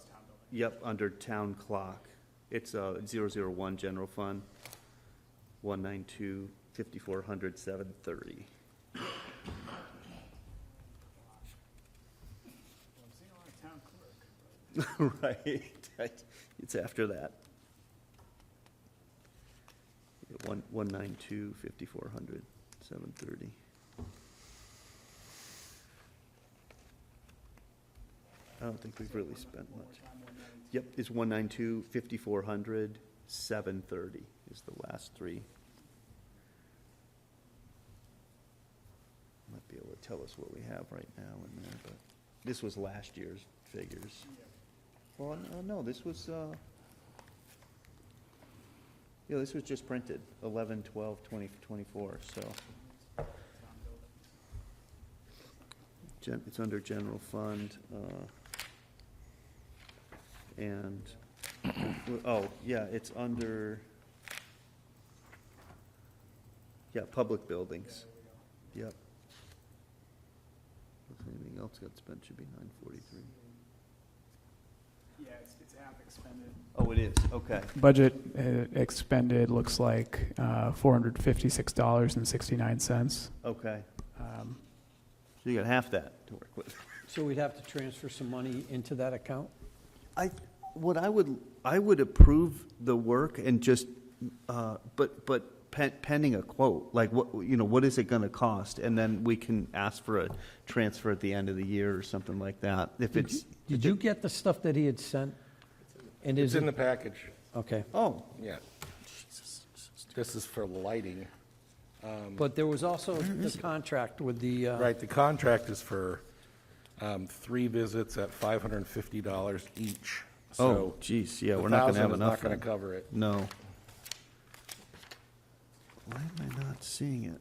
Yep. Under town clock. It's 001 general fund. 192-5400 730. Town clerk. Right. It's after that. 192-5400 730. I don't think we've really spent much. Yep, it's 192-5400 730 is the last 3. Might be able to tell us what we have right now in there, but this was last year's figures. Well, no, this was, this was just printed, 11/12/2024, so. It's under general fund, and, it's under, public buildings. Yep. If anything else got spent, should be 943. Yeah, it's half expended. Oh, it is, okay. Budget expended looks like $456.69. Okay, so you got half that to work with. So we'd have to transfer some money into that account? I would approve the work and just, but pending a quote, like what is it going to cost? And then we can ask for a transfer at the end of the year or something like that. If it's, Did you get the stuff that he had sent? And It's is in it, the package, okay. oh, yeah. This is for lighting. But there was also the contract with the, Right, the contract is for 3 visits at $550 each. oh, So geez, yeah, the we're not going to 1,000 have is enough. not going then. to cover it. No. Why am I not seeing it?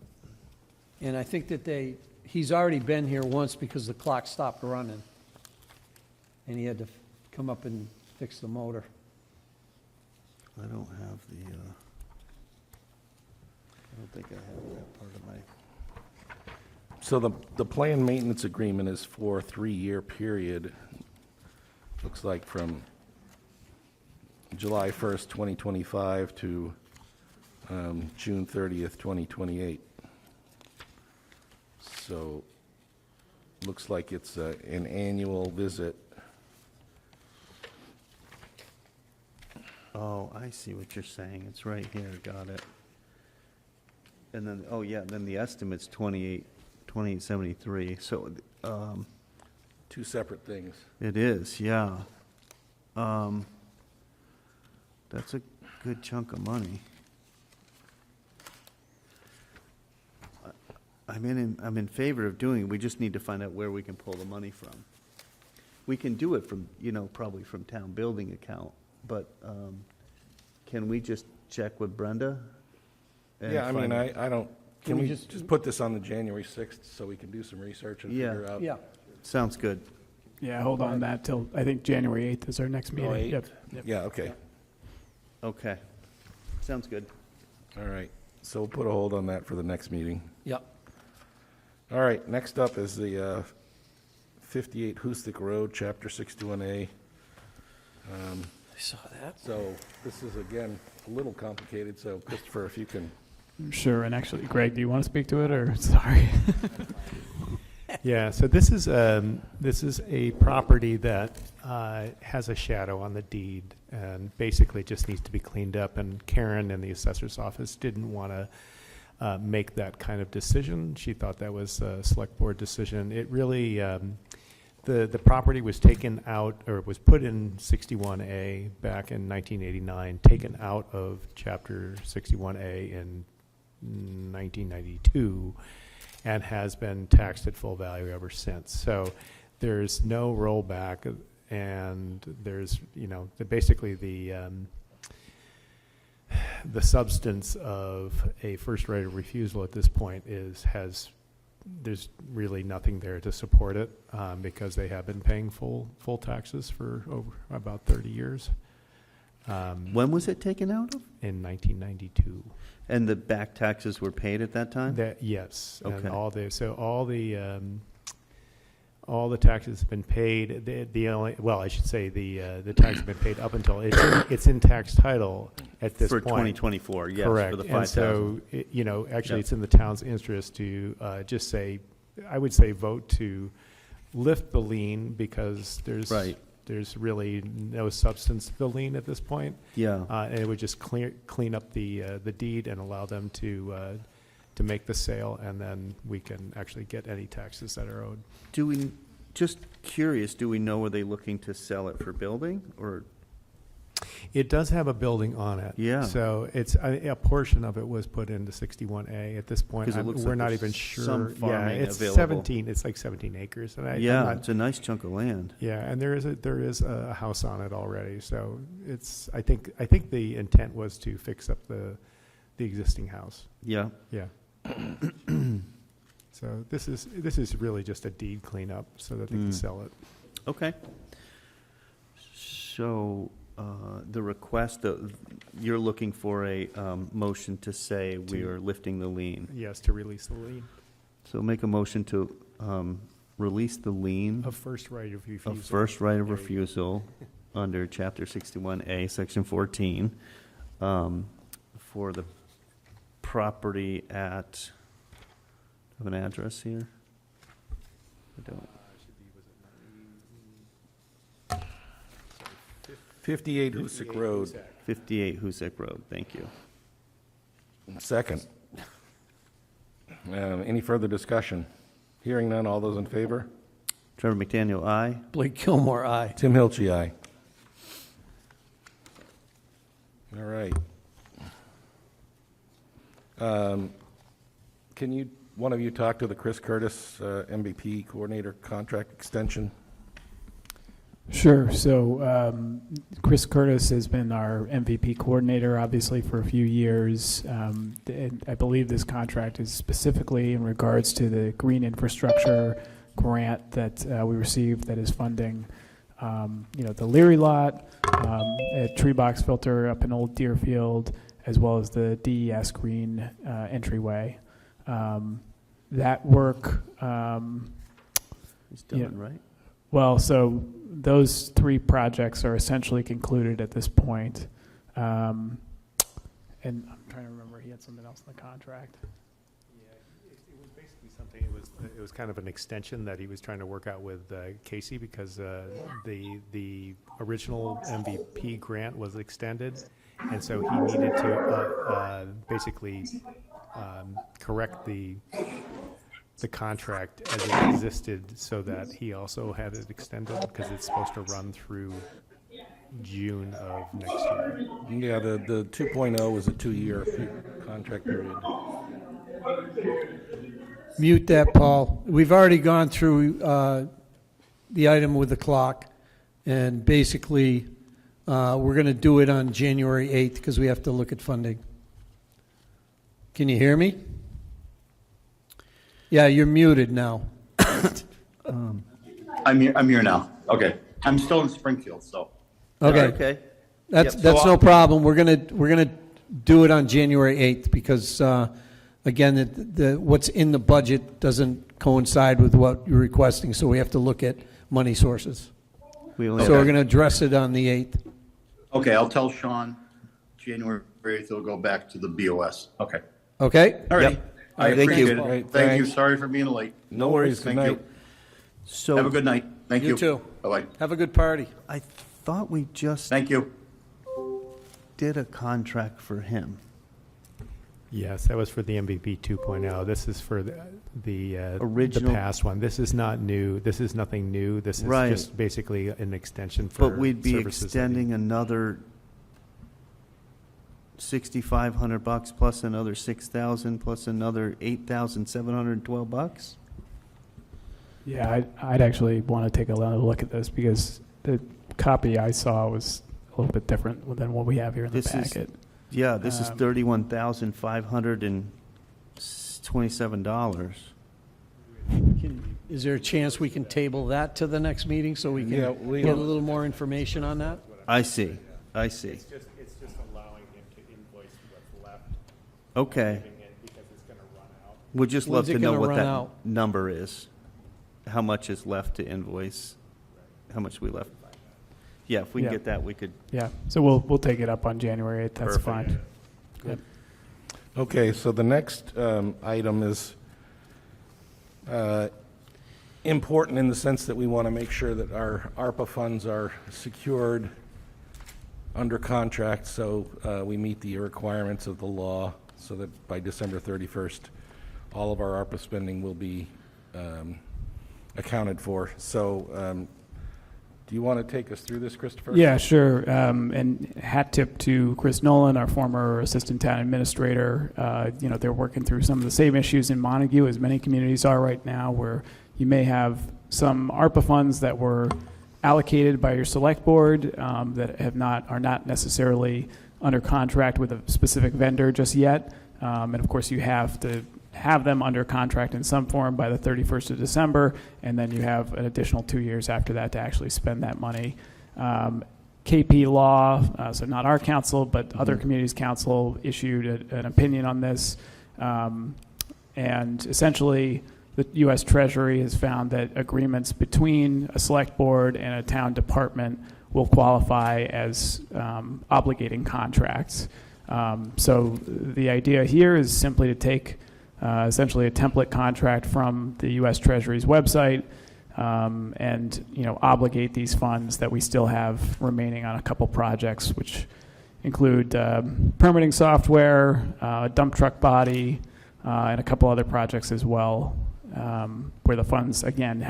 and I think that he's already been here once because the clock stopped running. And he had to come up and fix the motor. I don't have the, I don't think I have that part of my, So the planned maintenance agreement is for a 3-year period. Looks like from July 1st, 2025 to June 30th, 2028. So, looks like it's an annual visit. oh, I see what you're saying. It's right here, got it. And then, oh, yeah, then the estimate's 2873, so, 2 separate things. it is, yeah. That's a good chunk of money. I'm in favor of doing it, we just need to find out where we can pull the money from. We can do it from, probably from town building account, but, can we just check with Brenda? and Yeah, I mean, find- I don't, can we just put this on the January 6th so we can do some research and Yeah. figure out? Yeah, Sounds good. Yeah, hold on that till, I think January 8th is our next meeting. 8th? Yep, yep. Yeah, okay, Okay, sounds good. all right. So we'll put a hold on that for the next meeting. yep. All right, next up is the 58 Hoostic Road, Chapter 61A. I saw that. So this is, again, a little complicated, so Christopher, if you can, Sure, and actually, Greg, do you want to speak to it, or, sorry? Yeah, so this is a property that has a shadow on the deed and basically just needs to be cleaned up. And Karen in the assessor's office didn't want to make that kind of decision. She thought that was a select board decision. It really, the property was taken out, or was put in 61A back in 1989, taken out of Chapter 61A in 1992, and has been taxed at full value ever since. So there's no rollback, and there's, basically the substance of a first right of refusal at this point there's really nothing there to support it, because they have been paying full taxes for over about 30 years, When was it taken out of? in 1992. And the back taxes were paid at that time? Yes. Okay. And all the taxes have been paid. The only, well, I should say the tax have been paid up until it's in tax title at this For point. 2024, yes, Correct. for the And 5,000. so, actually, Yep. it's in the town's interest to just say, I would say, vote to lift the lien, because Right. there's really no substance to the lien at this point. Yeah. And it would just clean up the deed and allow them to make the sale, and then we can actually get any taxes that are owed. Do we, just curious, do we know, are they looking to sell it for building, or? It does have a building on it. Yeah. So it's, a portion of it was put into 61A at this point. 'Cause it looks We're like not there's even sure. some Yeah, farming it's available. 17, it's like 17 acres. And I'm Yeah, not- it's a nice chunk of land. Yeah, and there is a house on it already. So it's, I think the intent was to fix up the existing house. Yeah. Yeah. So this is really just a deed cleanup so that they can sell it. Okay. So, the request, you're looking for a motion to say we are lifting the lien. Yes, to release the lien So make a motion to release the lien of first right of refusal. of first right of There you go. refusal under Chapter 61A, Section 14, for the property at, have an address here? I don't. 58 Hoosick Road. 58 Hoosick Road, thank you. Second. Any further discussion? Hearing none, all those in favor? Trevor McDaniel, aye. Blake Gilmore, aye. Tim Hilchey, aye. All right. Can one of you talk to the Chris Curtis MVP coordinator contract extension? Sure. So Chris Curtis has been our MVP coordinator, obviously, for a few years. And I believe this contract is specifically in regards to the green infrastructure grant that we received that is funding, the Leary lot, a tree box filter up in Old Deerfield, as well as the DES green entryway. That work... He's done, right? Well, so those three projects are essentially concluded at this point. And I'm trying to remember, he had something else in the contract. Yeah, it was basically something, it was kind of an extension that he was trying to work out with Casey, because the original MVP grant was extended, and so he needed to basically correct the contract as it existed so that he also had it extended, because it's supposed to run through June of next year. Yeah, the 2.0 was a 2-year contract period. Mute that, Paul. We've already gone through the item with the clock, and basically we're going to do it on January 8th because we have to look at funding. Can you hear me? Yeah, you're muted now. I'm here now. Okay. I'm still in Springfield, so. Okay. Okay. That's Yep. that's So no problem. We're gonna do it on January 8th because again, what's in the budget doesn't coincide with what you're requesting, so we have to look at money sources. We only So we're gonna address it on the 8th. Okay, I'll tell Sean January 8th will go back to the BOS. Okay. Okay? All right. Yep. I Thank you. appreciate it. Great, Thank you. thanks. Sorry for being late. No worries. Good Thank night. you. So Have a good night. Thank you. You too. Bye-bye. Have a good party. I thought we just Thank you. did a contract for him. Yes, that was for the MVP 2.0. This is for the Original- past one. This is not new. This is nothing new. This is Right. just basically an extension for But we'd be services that he- extending another $6,500 plus another $6,000 plus another $8,712. Yeah, I'd actually want to take another look at this because the copy I saw was a little bit different than what we have here in the This is- packet. Yeah, this is Um, $31,527. Is there a chance we can table that to the next meeting so we Yeah, can we- get a little more information on that? I see. I see. It's just allowing him to invoice what's left, Okay. leaving it because it's going to run out. Would just When's love it to know gonna what run that out? number is. How much is left to invoice? How much we left? Yeah, if we can Yeah. get that, we could. Yeah, so we'll take it up on January 8th. That's Perfect. fine. Yep. Okay, so the next item is important in the sense that we want to make sure that our ARPA funds are secured under contract, so we meet the requirements of the law, so that by December 31st, all of our ARPA spending will be accounted for. So do you want to take us through this, Christopher? Yeah, sure. And hat tip to Chris Nolan, our former assistant town administrator. They're working through some of the same issues in Montague, as many communities are right now, where you may have some ARPA funds that were allocated by your select board that are not necessarily under contract with a specific vendor just yet. And of course, you have to have them under contract in some form by the 31st of December, and then you have an additional 2 years after that to actually spend that money. KP Law, so not our council, but other communities' council, issued an opinion on this. And essentially, the U.S. Treasury has found that agreements between a select board and a town department will qualify as obligating contracts. So the idea here is simply to take essentially a template contract from the U.S. Treasury's website, and, obligate these funds that we still have remaining on a couple projects, which include permitting software, dump truck body, and a couple other projects as well, where the funds, again,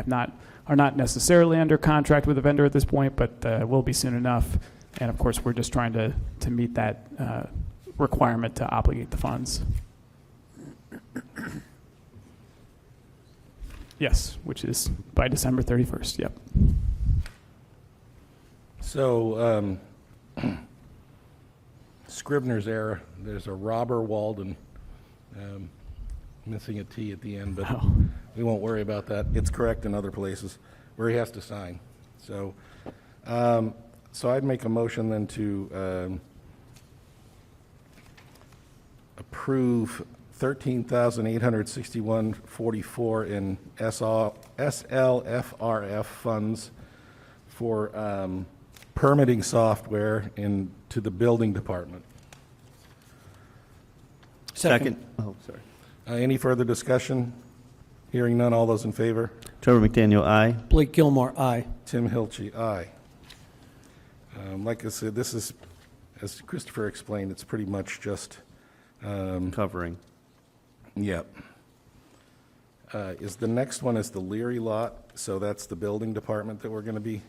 are not necessarily under contract with the vendor at this point, but will be soon enough. And of course, we're just trying to meet that requirement to obligate the funds. Yes, which is by December 31st. Yep. So, Scribner's error, there's a Robber Walden, missing a T at the end, but Oh. we won't worry about that. It's correct in other places where he has to sign. So, so I'd make a motion then to approve $13,861.44 in SLFRF funds for permitting software to the building department. Second. Oh, sorry. Any further discussion? Hearing none, all those in favor? Trevor McDaniel, aye. Blake Gilmore, aye. Tim Hilchey, aye. Like I said, this is, as Christopher explained, it's pretty much just, Covering. yep. Is the next one is the Leary lot, so that's the building department that we're going to be,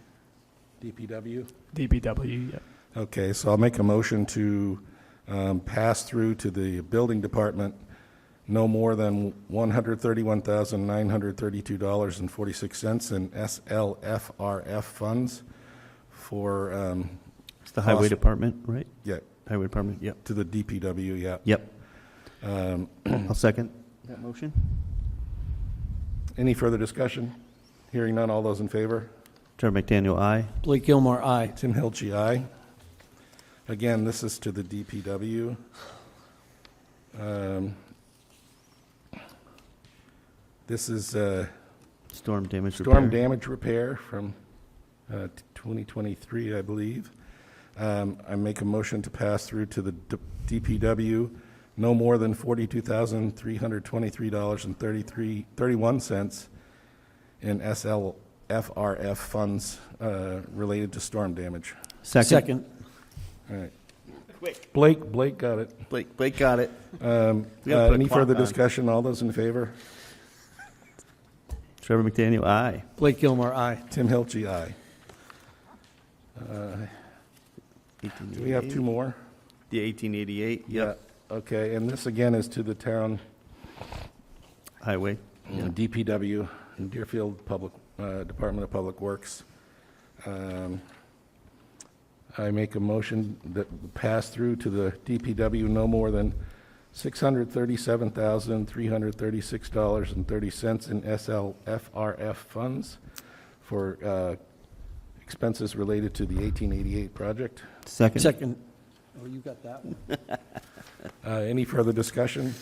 DPW? DPW, yep. Okay, so I'll make a motion to pass through to the building department no more than $131,932.46 in SLFRF funds for, It's the highway Cost. department, right? yeah, Highway department, yep. to the DPW, yeah. Yep. I'll second that motion. Any further discussion? Hearing none, all those in favor? Trevor McDaniel, aye. Blake Gilmore, aye. Tim Hilchey, aye. Again, this is to the DPW. This is Storm damage storm repair. damage repair from 2023, I believe. I make a motion to pass through to the DPW no more than $42,323.31 in SLFRF funds related to storm damage. Second. All right. Blake got it. Blake got it. We gotta put a Any clock further on. discussion? All those in favor? Trevor McDaniel, aye. Blake Gilmore, aye. Tim Hilchey, aye. Do we have two more? The 1888, yep. Yeah, okay, and this again is to the town Highway. DPW, Deerfield Department of Public Works. I make a motion that pass through to the DPW no more than $637,336.30 in SLFRF funds for expenses related to the 1888 project. Second. Oh, you got that one. Any further discussion?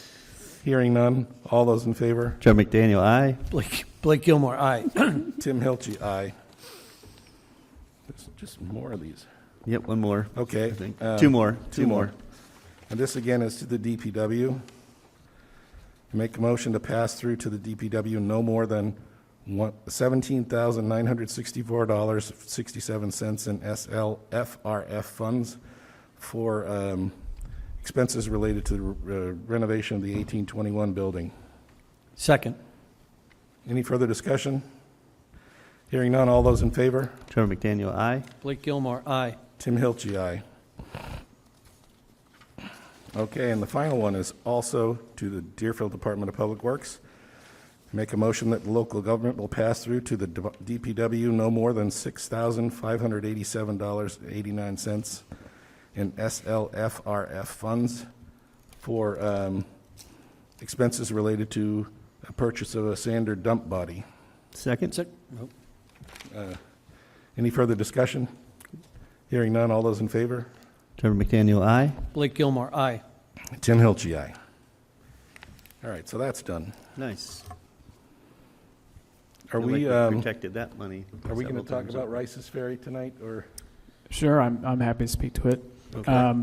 Hearing none. All those in favor? Trevor McDaniel, aye. Blake Gilmore, aye. Tim Hilchey, aye. There's just more of these. Yep, one more. Okay. I think. Two more. And this again is to the DPW. Make a motion to pass through to the DPW no more than $17,964.67 in SLFRF funds for expenses related to the renovation of the 1821 building. Second. Any further discussion? Hearing none, all those in favor? Trevor McDaniel, aye. Blake Gilmore, aye. Tim Hilchey, aye. Okay, and the final one is also to the Deerfield Department of Public Works. Make a motion that the local government will pass through to the DPW no more than $6,587.89 in SLFRF funds for expenses related to a purchase of a sander dump body. Second. Nope. Any further discussion? Hearing none, all those in favor? Trevor McDaniel, aye. Blake Gilmore, aye. Tim Hilchey, aye. All right, so that's done. Nice. Are Feel we, like protected that money. are we going to several talk times about over. Rice's Ferry tonight, or? Sure, I'm happy to speak to it. Okay.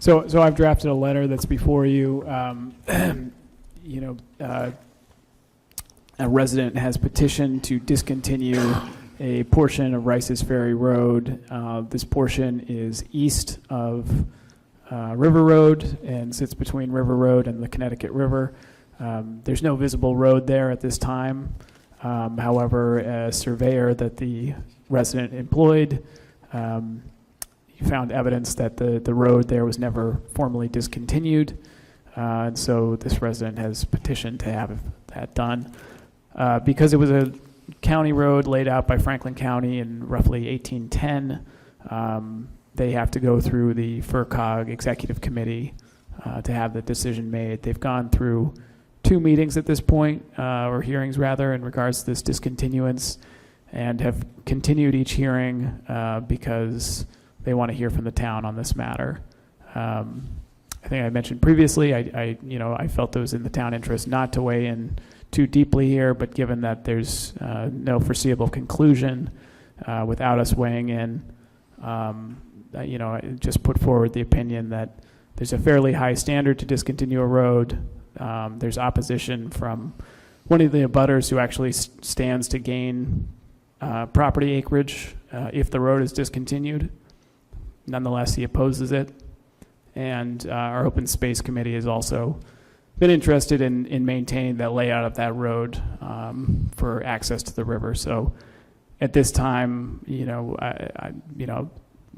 So I've drafted a letter that's before you. a resident has petitioned to discontinue a portion of Rice's Ferry Road. This portion is east of River Road and sits between River Road and the Connecticut River. There's no visible road there at this time. However, a surveyor that the resident employed he found evidence that the road there was never formally discontinued. And so this resident has petitioned to have that done. Because it was a county road laid out by Franklin County in roughly 1810, they have to go through the FERCog Executive Committee to have the decision made. They've gone through 2 meetings at this point, or hearings rather, in regards to this discontinuance, and have continued each hearing because they want to hear from the town on this matter. I think I mentioned previously, I felt it was in the town interest not to weigh in too deeply here, but given that there's no foreseeable conclusion without us weighing in, I just put forward the opinion that there's a fairly high standard to discontinue a road. There's opposition from one of the abutters who actually stands to gain property acreage if the road is discontinued. Nonetheless, he opposes it. And our Open Space Committee has also been interested in maintaining that layout of that road for access to the river. So at this time,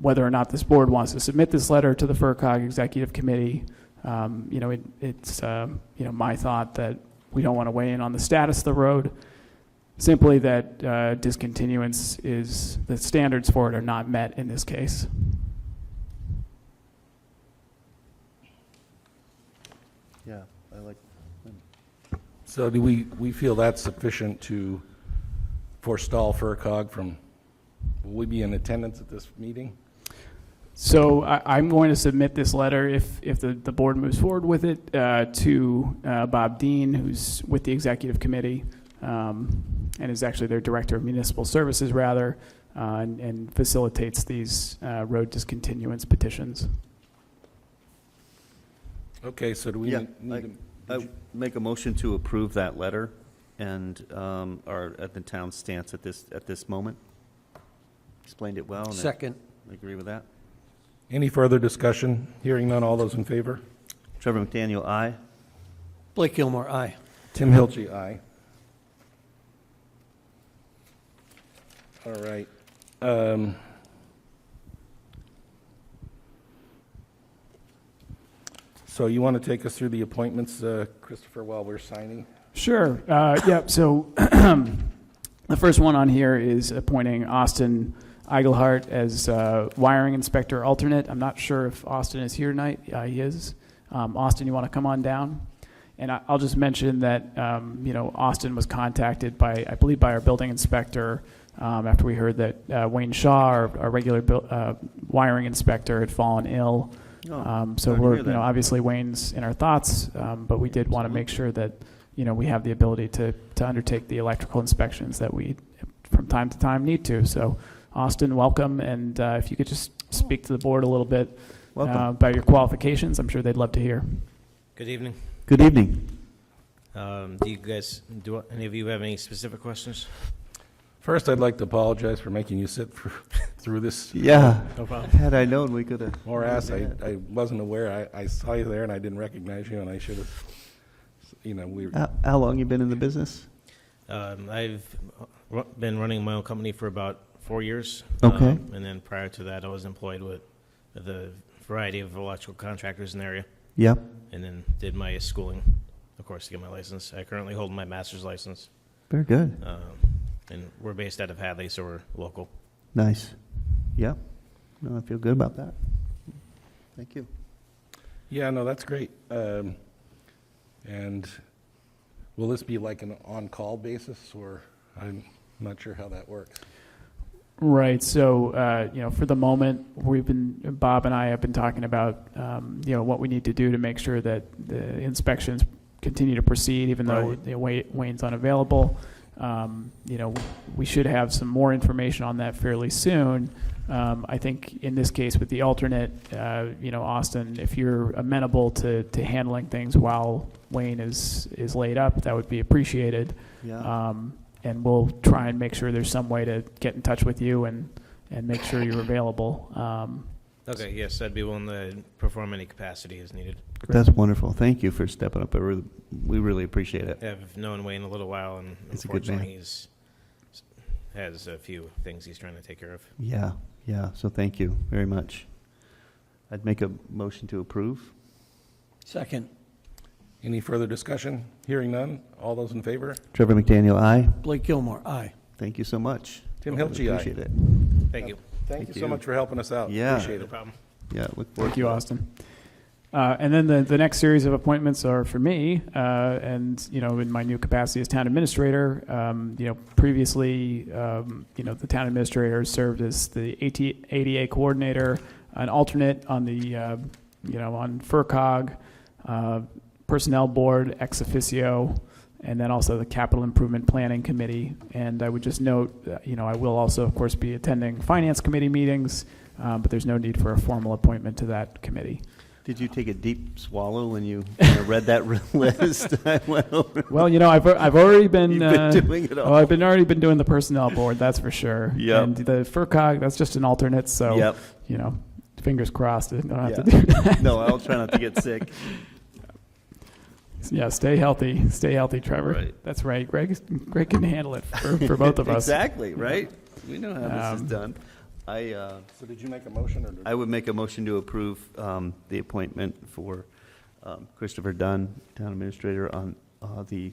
whether or not this board wants to submit this letter to the FERCog Executive Committee, it's my thought that we don't want to weigh in on the status of the road, simply that discontinuance is, the standards for it are not met in this case. Yeah, I like. So do we feel that's sufficient to forestall FERCog from, will we be in attendance at this meeting? So I'm going to submit this letter, if the board moves forward with it, to Bob Dean, who's with the executive committee, and is actually their director of municipal services, rather, and facilitates these road discontinuance petitions. Okay, so do we need I make a motion to approve that letter and are at the town's stance at this moment. Explained it well. And Second. I agree with that. any further discussion? Hearing none, all those in favor? Trevor McDaniel, aye. Blake Gilmore, aye. Tim Hilchey, aye. All right. So you want to take us through the appointments, Christopher, while we're signing? Sure. Yep. So the first one on here is appointing Austin Eigelhart as wiring inspector alternate. I'm not sure if Austin is here tonight. He is. Austin, you want to come on down? And I'll just mention that Austin was contacted by, I believe, by our building inspector after we heard that Wayne Shaw, our regular wiring inspector, had fallen ill. So we're, obviously Wayne's in our thoughts, but we did want to make sure that, we have the ability to undertake the electrical inspections that we, from time to time, need to. So, Austin, welcome, and if you could just speak to the board a little bit about your qualifications, I'm sure they'd love to hear. Good evening. Good evening. Do any of you have any specific questions? First, I'd like to apologize for making you sit through this. Yeah. No problem. Had I known, we could have. Morass, I wasn't aware. I saw you there and I didn't recognize you, and I should have, How long you been in the business? I've been running my own company for about 4 years. Okay. And then prior to that, I was employed with the variety of electrical contractors in the area. Yep. And then did my schooling, of course, to get my license. I currently hold my master's license. Very good. And we're based out of Hadley, so we're local. Nice. Yep. No, I feel good about that. Thank you. Yeah, no, that's great. And will this be like an on-call basis, or I'm not sure how that works? Right. So, for the moment, Bob and I have been talking about, what we need to do to make sure that the inspections continue to proceed, even though Wayne's unavailable. We should have some more information on that fairly soon. I think in this case with the alternate, Austin, if you're amenable to handling things while Wayne is laid up, that would be appreciated. Yeah. And we'll try and make sure there's some way to get in touch with you and make sure you're available. Okay, yes, I'd be willing to perform any capacity as needed. That's wonderful. Thank you for stepping up. We really appreciate it. I've known Wayne a little while, and He's a good man. unfortunately, has a few things he's trying to take care of. Yeah. So thank you very much. I'd make a motion to approve. Second. Any further discussion? Hearing none. All those in favor? Trevor McDaniel, aye. Blake Gilmore, aye. Thank you so much. Tim Hilchey, aye. Appreciate it. Thank you. Thank you you. so much for helping us out. Yeah. Appreciate No it. problem. Yeah, look forward Thank you, to it. Austin. And then the next series of appointments are for me, and in my new capacity as town administrator. Previously, the town administrator served as the ADA coordinator, an alternate on the on FERCog, personnel board ex officio, and then also the capital improvement planning committee. And I would just note, I will also, of course, be attending finance committee meetings, but there's no need for a formal appointment to that committee. Did you take a deep swallow when you read that list? I went over. Well, I've already been, You've been doing it all. I've already been doing the personnel board, that's for sure. Yep. And the FERCog, that's just an alternate, so Yep. fingers crossed. I don't have to Yeah. do that. No, I'll try not to get sick. Yeah, stay healthy, Trevor. Right. That's right. Greg can handle it for both of us. Exactly, right? We know how this is done. So did you make a motion, or did? I would make a motion to approve the appointment for Christopher Dunn, town administrator, on the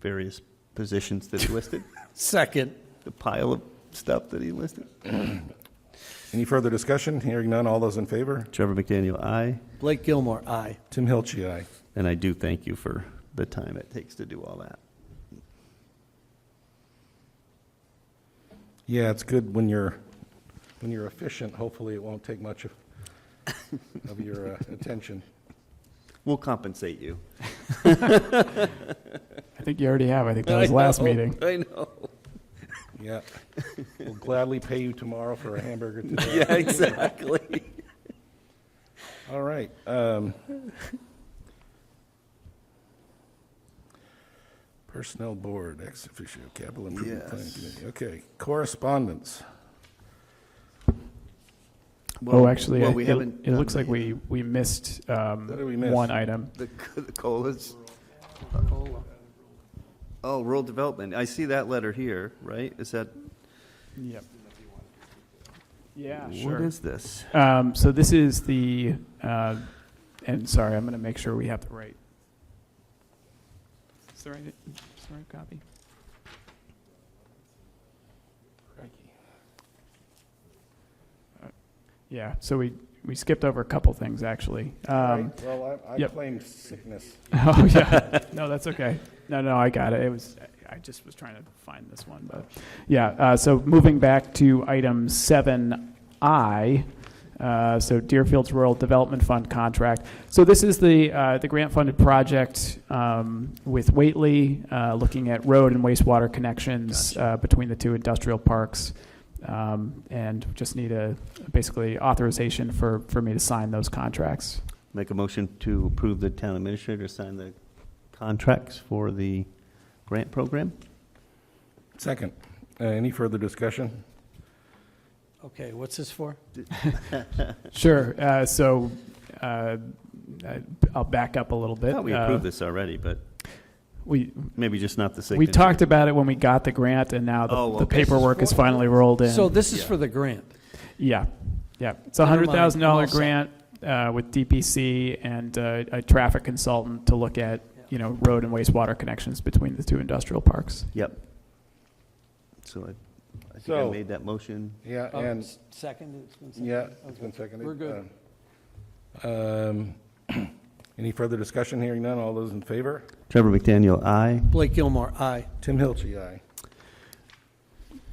various positions that he listed, Second. the pile of stuff that he listed. Any further discussion? Hearing none. All those in favor? Trevor McDaniel, aye. Blake Gilmore, aye. Tim Hilchey, aye. And I do thank you for the time it takes to do all that. Yeah, it's good when you're efficient. Hopefully, it won't take much of your attention. We'll compensate you. I think you already have. I think that was last meeting. I know. Yeah. We'll gladly pay you tomorrow for a hamburger today. Yeah, exactly. All right. Personnel Board, ex officio, capital improvement planning committee. Okay, correspondence. Actually, well, we haven't it looks done like we missed did we miss? one item. the COLAs. Oh, rural development. I see that letter here, right? Is that, Yep. Yeah, what is this? So this is the, and sorry, I'm going to make sure we have the right. Is the right copy? Yeah. So we skipped over a couple things actually. Right, well, I yep. claimed sickness. Oh yeah. No, that's okay. No, I got it. I just was trying to find this one, but yeah. So moving back to item 7I. So Deerfield's Rural Development Fund contract. So this is the grant-funded project with Whately, looking at road and wastewater connections between the two industrial parks, and just need basically authorization for me to sign those contracts. Make a motion to approve the town administrator to sign the contracts for the grant program? Second. Any further discussion? Okay, what's this for? Sure. I'll back up a little I bit. thought we approved this already, but We maybe just not the signature. we talked about it when we got the grant, and now the paperwork is finally rolled in. So this is for the grant. Yeah. It's a Never mind. I'm $100,000 all set. grant with DPC and a traffic consultant to look at road and wastewater connections between the two industrial parks. Yep. So I think I So- made that motion. Yeah, Oh, and, second? It's been seconded? yeah, it's Okay. been seconded. We're good. Any further discussion? Hearing none. All those in favor? Trevor McDaniel, aye. Blake Gilmore, aye. Tim Hilchey, aye.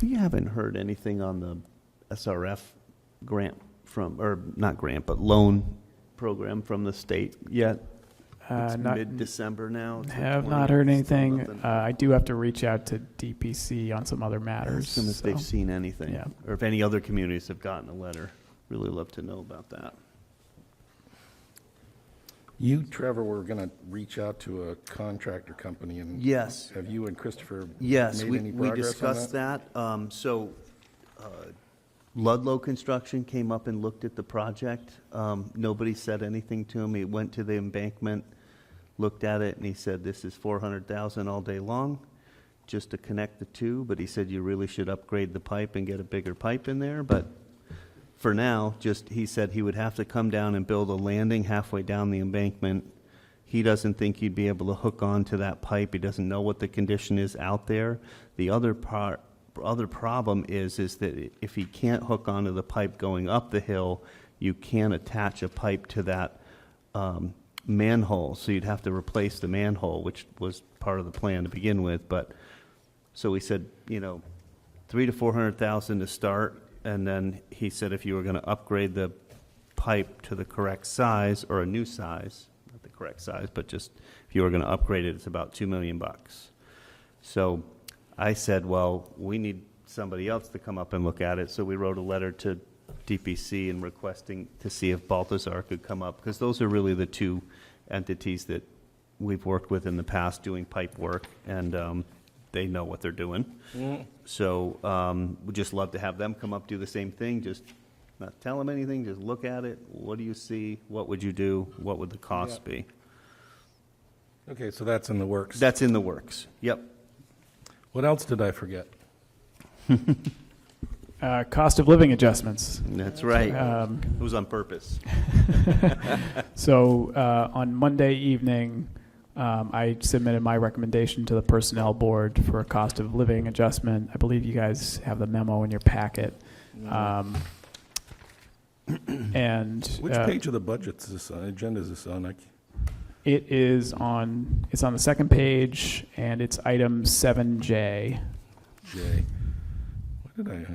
We haven't heard anything on the SRF grant or not grant, but loan program from the state yet. It's Not, mid-December now. It's the have 20th, not heard still anything. nothing. I do have to reach out to DPC on some other matters. Ask them if they've so- seen anything. Yeah. Or if any other communities have gotten a letter. Really love to know about that. You, Trevor, were going to reach out to a contractor company, and Yes. have you and Christopher Yes, made any we progress on discussed that. Ludlow Construction came up and looked at the project. Nobody said anything to him. He went to the embankment, looked at it, and he said, this is $400,000 all day long just to connect the two, but he said you really should upgrade the pipe and get a bigger pipe in there. But for now, he said he would have to come down and build a landing halfway down the embankment. He doesn't think he'd be able to hook onto that pipe. He doesn't know what the condition is out there. The other problem is that if he can't hook onto the pipe going up the hill, you can't attach a pipe to that manhole. So you'd have to replace the manhole, which was part of the plan to begin with. But so he said, $300,000 to $400,000 to start. And then he said if you were going to upgrade the pipe to the correct size, or a new size, not the correct size, but just if you were going to upgrade it, it's about $2 million. So I said, well, we need somebody else to come up and look at it. So we wrote a letter to DPC and requesting to see if Balthazar could come up, because those are really the two entities that we've worked with in the past doing pipe work, and they know what they're doing. So we'd just love to have them come up, do the same thing, just not tell them anything, just look at it. What do you see? What would you do? What would the cost be? Okay, so that's in the works. That's in the works. Yep. What else did I forget? Cost of living adjustments. That's right. It was on purpose. So on Monday evening, I submitted my recommendation to the Personnel Board for a cost of living adjustment. I believe you guys have the memo in your packet. And Which page of the budget is this on, agenda is this on? it's on the second page, and it's item 7J. J. What did I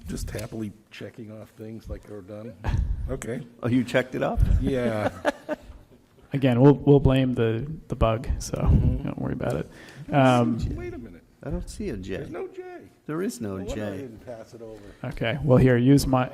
just happily checking off things like they're done? Okay. Oh, you checked it up? Yeah. Again, we'll blame the bug, so don't worry about it. Wait a minute. I don't see a J. There's no J. There is no No wonder I J. didn't pass it over. Okay, well, here, use my...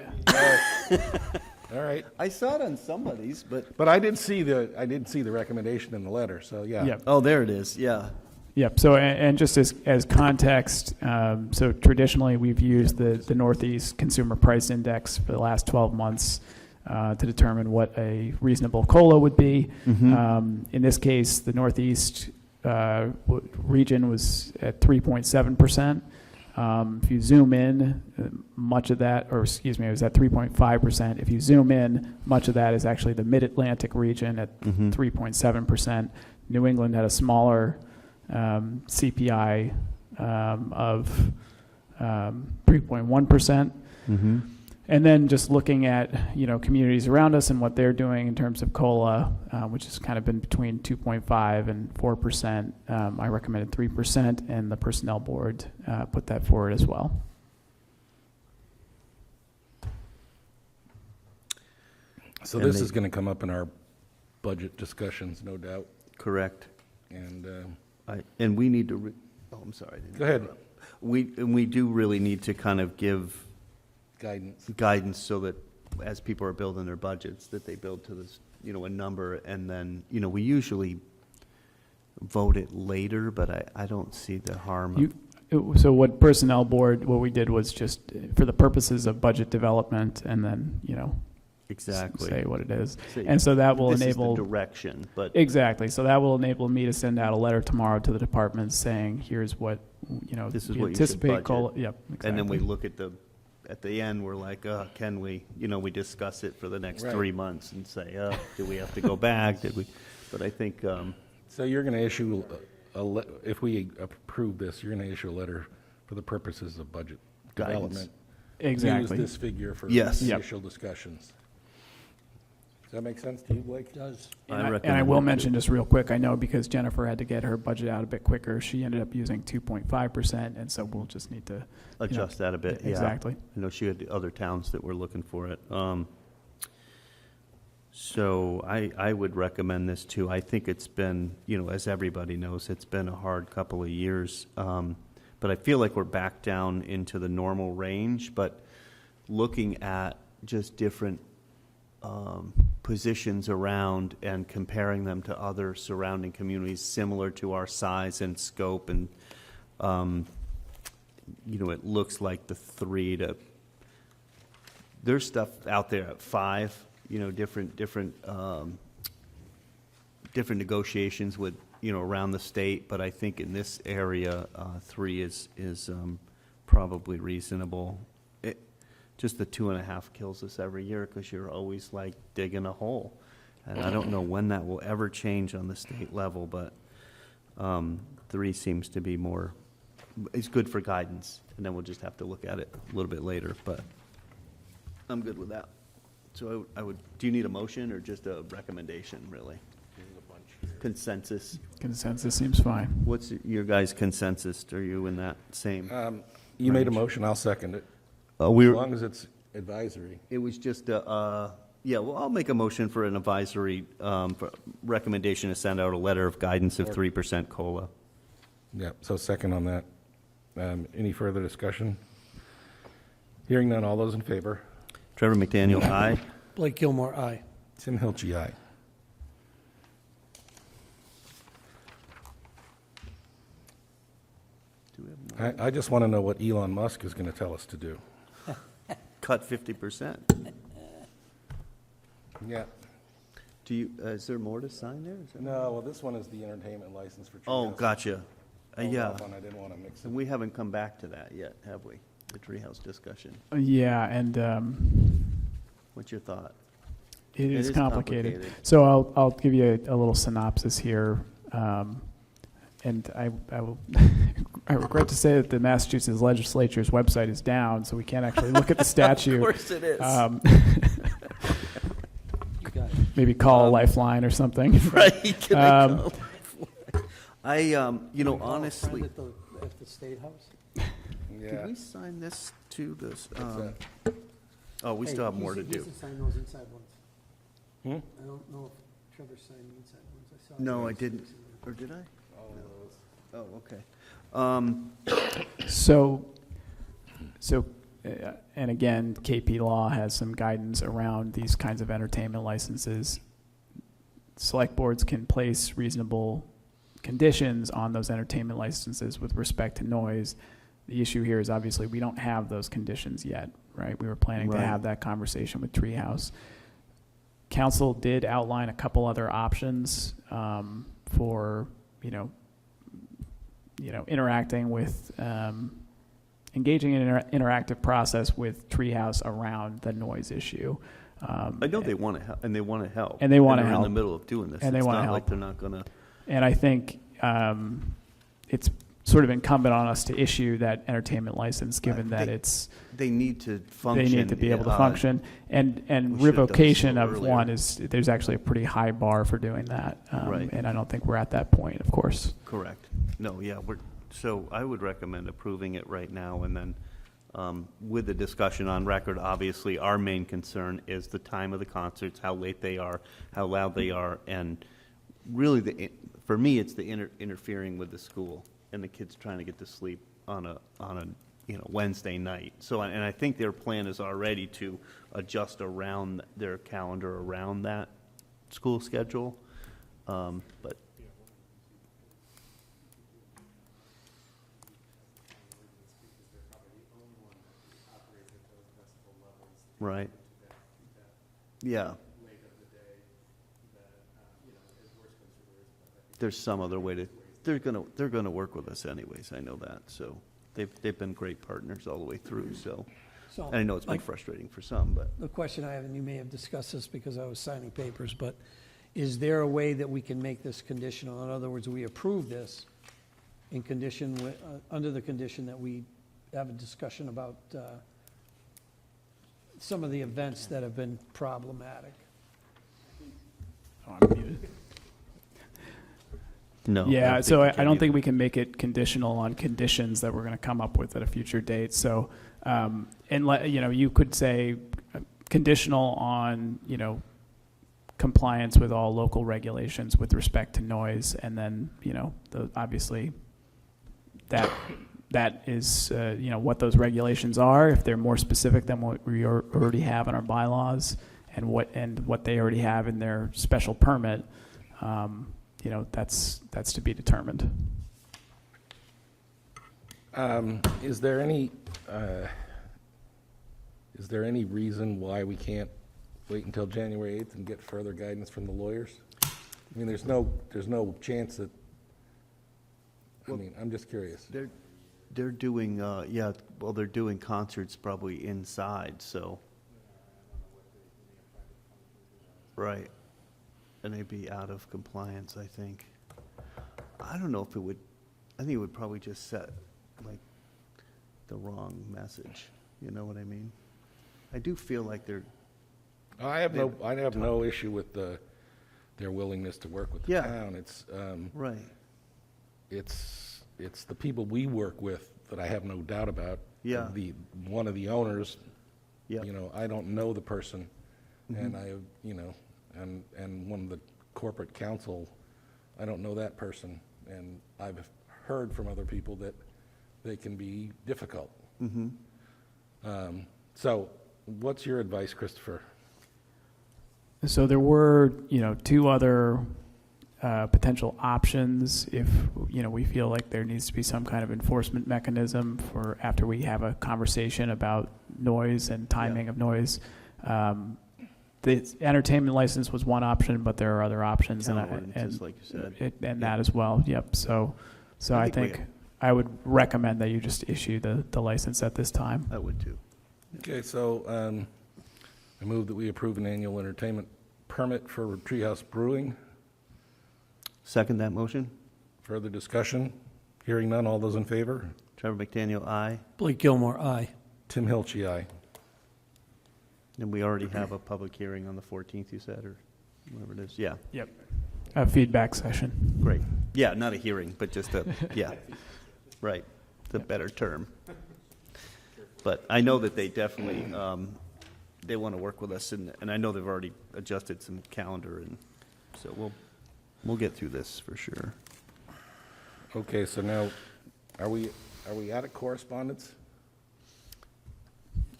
All right. I saw it on somebody's, but But I did see the recommendation in the letter, so yeah. Yep. oh, there it is. Yeah. Yep. So, and just as context, so traditionally we've used the Northeast Consumer Price Index for the last 12 months to determine what a reasonable COLA would be. In this case, the Northeast region was at 3.7%. If you zoom in, much of that, or excuse me, it was at 3.5%. If you zoom in, much of that is actually the Mid-Atlantic region at 3.7%. New England had a smaller CPI of 3.1%. And then just looking at, communities around us and what they're doing in terms of COLA, which has kind of been between 2.5 and 4%. I recommended 3%, and the Personnel Board put that forward as well. So And this they- is going to come up in our budget discussions, no doubt. Correct. And And we need to. I'm sorry. I didn't Go ahead. interrupt. We do really need to kind of give guidance. so that as people are building their budgets, that they build to this, a number, and then, we usually vote it later, but I don't see the harm. So what Personnel Board, what we did was just for the purposes of budget development, and then, Exactly. say what it is. Say, And so that will this enable. is the direction, but. Exactly. So that will enable me to send out a letter tomorrow to the departments saying, here's what, This is we what you should anticipate. budget. Yep, exactly. And then we look at the end, we're like, can we, we discuss it for the next Right. 3 months and say, do we have to go back? But I think, So you're going to issue, if we approve this, you're going to issue a letter for the purposes of budget Guidance. development. Exactly. Use this figure for Yes. Yep. initial discussions. Does that make sense to you, Blake? It does. And I will mention just real quick, I know because Jennifer had to get her budget out a bit quicker, she ended up using 2.5%, and so we'll just need to adjust that a bit. Yeah. Exactly. I know she had the other towns that were looking for it. So I would recommend this too. I think it's been, as everybody knows, it's been a hard couple of years. But I feel like we're back down into the normal range, but looking at just different positions around and comparing them to other surrounding communities similar to our size and scope, and it looks like the 3 to, there's stuff out there at 5, different negotiations with around the state, but I think in this area 3 is probably reasonable. Just the 2.5 kills us every year because you're always like digging a hole. And I don't know when that will ever change on the state level, but 3 seems to be more, it's good for guidance. And then we'll just have to look at it a little bit later, but I'm good with that. So I would, do you need a motion or just a recommendation, really? Consensus? Consensus seems fine. What's your guys' consensus? Are you in that same? You made a motion, I'll second it. As We're. long as it's advisory. It was just well, I'll make a motion for an advisory for recommendation to send out a letter of guidance of 3% COLA. Yeah, so second on that. Any further discussion? Hearing none, all those in favor? Trevor McDaniel, aye. Blake Gilmore, aye. Tim Hilchey, aye. I just want to know what Elon Musk is going to tell us to do. Cut 50%. Yeah. Do you? Is there more to sign there? Is that No, well, this one is the entertainment license for Treehouse. Oh, gotcha. Yeah. I didn't want to mix it. We haven't come back to that yet, have we? The treehouse discussion. Yeah, and What's your thought? it is complicated. complicated. So I'll give you a little synopsis here. And I will I regret to say that the Massachusetts legislature's website is down, so we can't actually look at the statute. Of course it is. Maybe call a Lifeline or something. Right. Can I go? I honestly, Friend at the State House? did we sign this to this? Oh, we still have more to do. He signed those inside ones. Hmm? I don't know if Trevor signed the inside ones. I saw No, it. I didn't. Or did I? Oh, okay. So, and again, KP Law has some guidance around these kinds of entertainment licenses. Select boards can place reasonable conditions on those entertainment licenses with respect to noise. The issue here is obviously we don't have those conditions yet, right? We were planning to Right. have that conversation with Treehouse. Council did outline a couple other options for, interacting with, engaging in an interactive process with Treehouse around the noise issue. I know they want to help, and they want to help. And they wanna they're help. in the middle of doing this. And they It's wanna not help. like they're not going to. And I think it's sort of incumbent on us to issue that entertainment license, given that They need to function. they need to be able to function. And we should've done revocation so of earlier. one there's actually a pretty high bar for doing that. Right. And I don't think we're at that point, of course. Correct. No, yeah, so I would recommend approving it right now, and then with the discussion on record, obviously, our main concern is the time of the concerts, how late they are, how loud they are, and really, for me, it's the interfering with the school and the kids trying to get to sleep on a Wednesday night. So, and I think their plan is already to adjust around their calendar around that school schedule, but. Right. Yeah. There's some other way to, they're gonna work with us anyways, I know that, so they've been great partners all the way through, so. So, And I know it's been like, frustrating for some, but. the question I have, and you may have discussed this because I was signing papers, but is there a way that we can make this conditional? In other words, we approve this in condition, under the condition that we have a discussion about some of the events that have been problematic? Oh, I'm muted. No. Yeah, so we I can don't either. think we can make it conditional on conditions that we're going to come up with at a future date. So, you could say conditional on, compliance with all local regulations with respect to noise, and then, obviously, that is, what those regulations are, if they're more specific than what we already have in our bylaws, and what they already have in their special permit, that's to be determined. Is there any reason why we can't wait until January 8th and get further guidance from the lawyers? I mean, there's no chance that, I'm just curious. They're doing, they're doing concerts probably inside, so. Right. And they'd be out of compliance, I think. I don't know if it would, I think it would probably just set, like, the wrong message. You know what I mean? I do feel like they're. I have no issue with their willingness to work with the town. It's, Right. it's the people we work with that I have no doubt about. Yeah. One of the owners, Yeah. I don't know the person, and and one of the corporate counsel, I don't know that person, and I've heard from other people that they can be difficult. So what's your advice, Christopher? So there were, two other potential options if, we feel like there needs to be some kind of enforcement mechanism for after we have a conversation about noise and timing of noise. The entertainment license was one option, but there are other options, Town ordinances, like you said. and that as well. Yep. So I think I would recommend that you just issue the license at this time. I would too. Okay, so I move that we approve an annual entertainment permit for Treehouse Brewing. Second that motion. Further discussion? Hearing none, all those in favor? Trevor McDaniel, aye. Blake Gilmore, aye. Tim Hilchey, aye. And we already have a public hearing on the 14th, you said, or whatever it is. Yeah, Yep. A feedback session. great. Yeah, not a hearing, but just a, right, the better term. But I know that they definitely, they want to work with us, and I know they've already adjusted some calendar, and so we'll get through this for sure. Okay, so now, are we out of correspondence?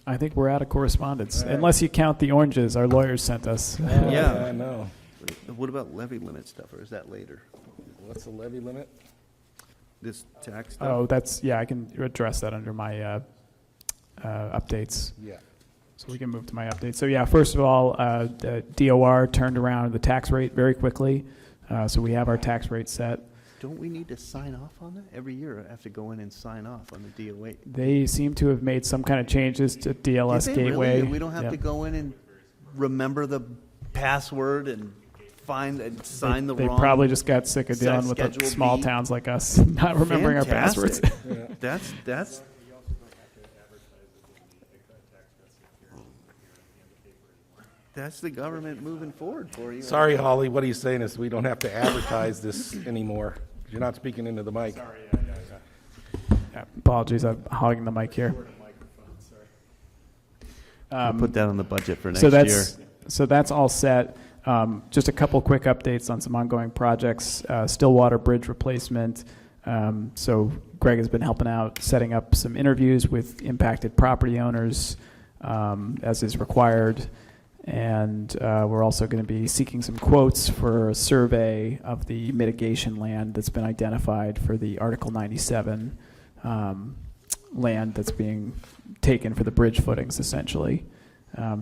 I think we're out of correspondence, unless you count the oranges our lawyers sent us. Yeah. I know. What about levy limit stuff, or is that later? What's the levy limit? This tax stuff? Oh, I can address that under my updates. Yeah. So we can move to my updates. So first of all, the DOR turned around the tax rate very quickly. So we have our tax rate set. Don't we need to sign off on that? Every year I have to go in and sign off on the DOA. They seem to have made some kind of changes to DLS Did they Gateway. really? We don't have Yep. to go in and remember the password and find and sign the They wrong. probably just got sick of dealing with the Schedule small B. towns like us not remembering our passwords. Fantastic. That's. That's the government moving forward for you. Sorry, Holly, what he's saying is we don't have to advertise this anymore. You're not speaking into the mic. Yeah, apologies, I'm hogging the mic here. We'll put that on the budget for next year. So that's all set. Just a couple quick updates on some ongoing projects. Stillwater Bridge replacement. So Greg has been helping out, setting up some interviews with impacted property owners as is required. And we're also going to be seeking some quotes for a survey of the mitigation land that's been identified for the Article 97 land that's being taken for the bridge footings, essentially.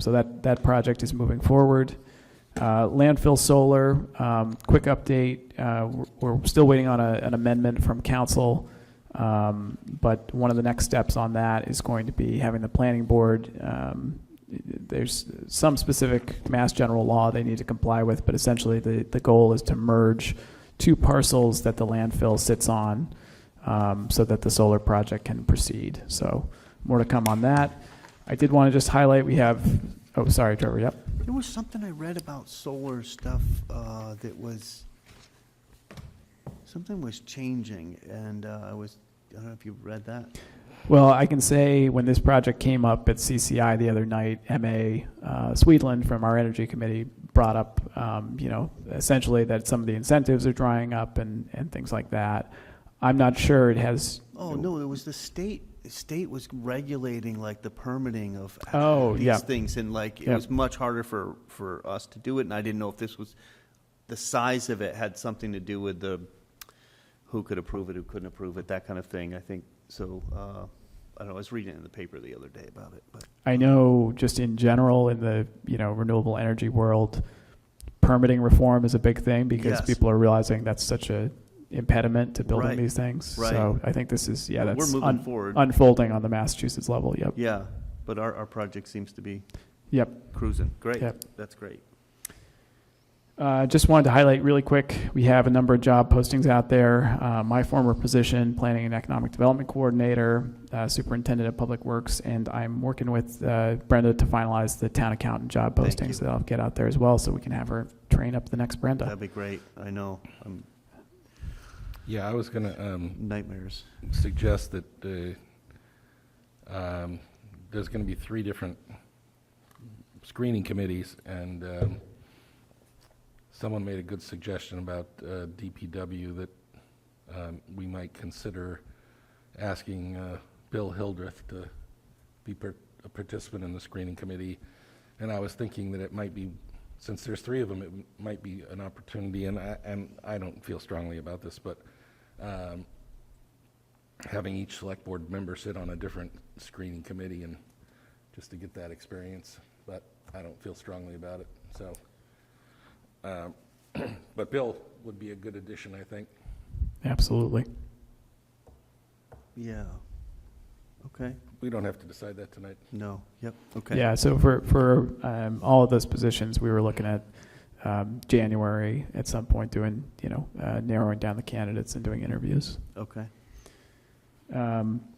So that project is moving forward. Landfill solar, quick update. We're still waiting on an amendment from council, but one of the next steps on that is going to be having the planning board. There's some specific Mass General law they need to comply with, but essentially the goal is to merge two parcels that the landfill sits on so that the solar project can proceed. So more to come on that. I did want to just highlight we have, oh, sorry, Trevor, yep. There was something I read about solar stuff that was, something was changing, and I don't know if you read that. Well, I can say when this project came up at CCI the other night, M.A. Sweetland from our Energy Committee brought up, essentially that some of the incentives are drying up and things like that. I'm not sure it has. Oh, no, it was the state. The state was regulating like the permitting of Yeah. these things, and like it was much harder for us to do it. And I didn't know if this was the size of it had something to do with the who could approve it, who couldn't approve it, that kind of thing. I think so. I don't know. I was reading it in the paper the other day about it, but I know just in general in the renewable energy world, permitting reform is a big thing because Yes. people are realizing that's such a impediment to building Right. these things. Right. So I think this is We're that's moving forward. unfolding on the Massachusetts level. Yep. yeah. But our project seems to be Yep. cruising. Great. Yep. That's great. Just wanted to highlight really quick, we have a number of job postings out there. My former position, Planning and Economic Development Coordinator, Superintendent of Public Works, and I'm working with Brenda to finalize the town accountant job Thank you. postings that I'll get out there as well, so we can have her train up the next Brenda. That'd be great. I know. Yeah, I was going to Nightmares. suggest that there's going to be 3 different screening committees, and someone made a good suggestion about DPW that we might consider asking Bill Hildreth to be a participant in the screening committee. And I was thinking that it might be, since there's 3 of them, it might be an opportunity, and I don't feel strongly about this, but having each select board member sit on a different screening committee and just to get that experience, but I don't feel strongly about it, so. But Bill would be a good addition, I think. Absolutely. Yeah. Okay. We don't have to decide that tonight. No. Yep. Okay. Yeah, so for all of those positions, we were looking at January at some point doing, narrowing down the candidates and doing interviews. Okay.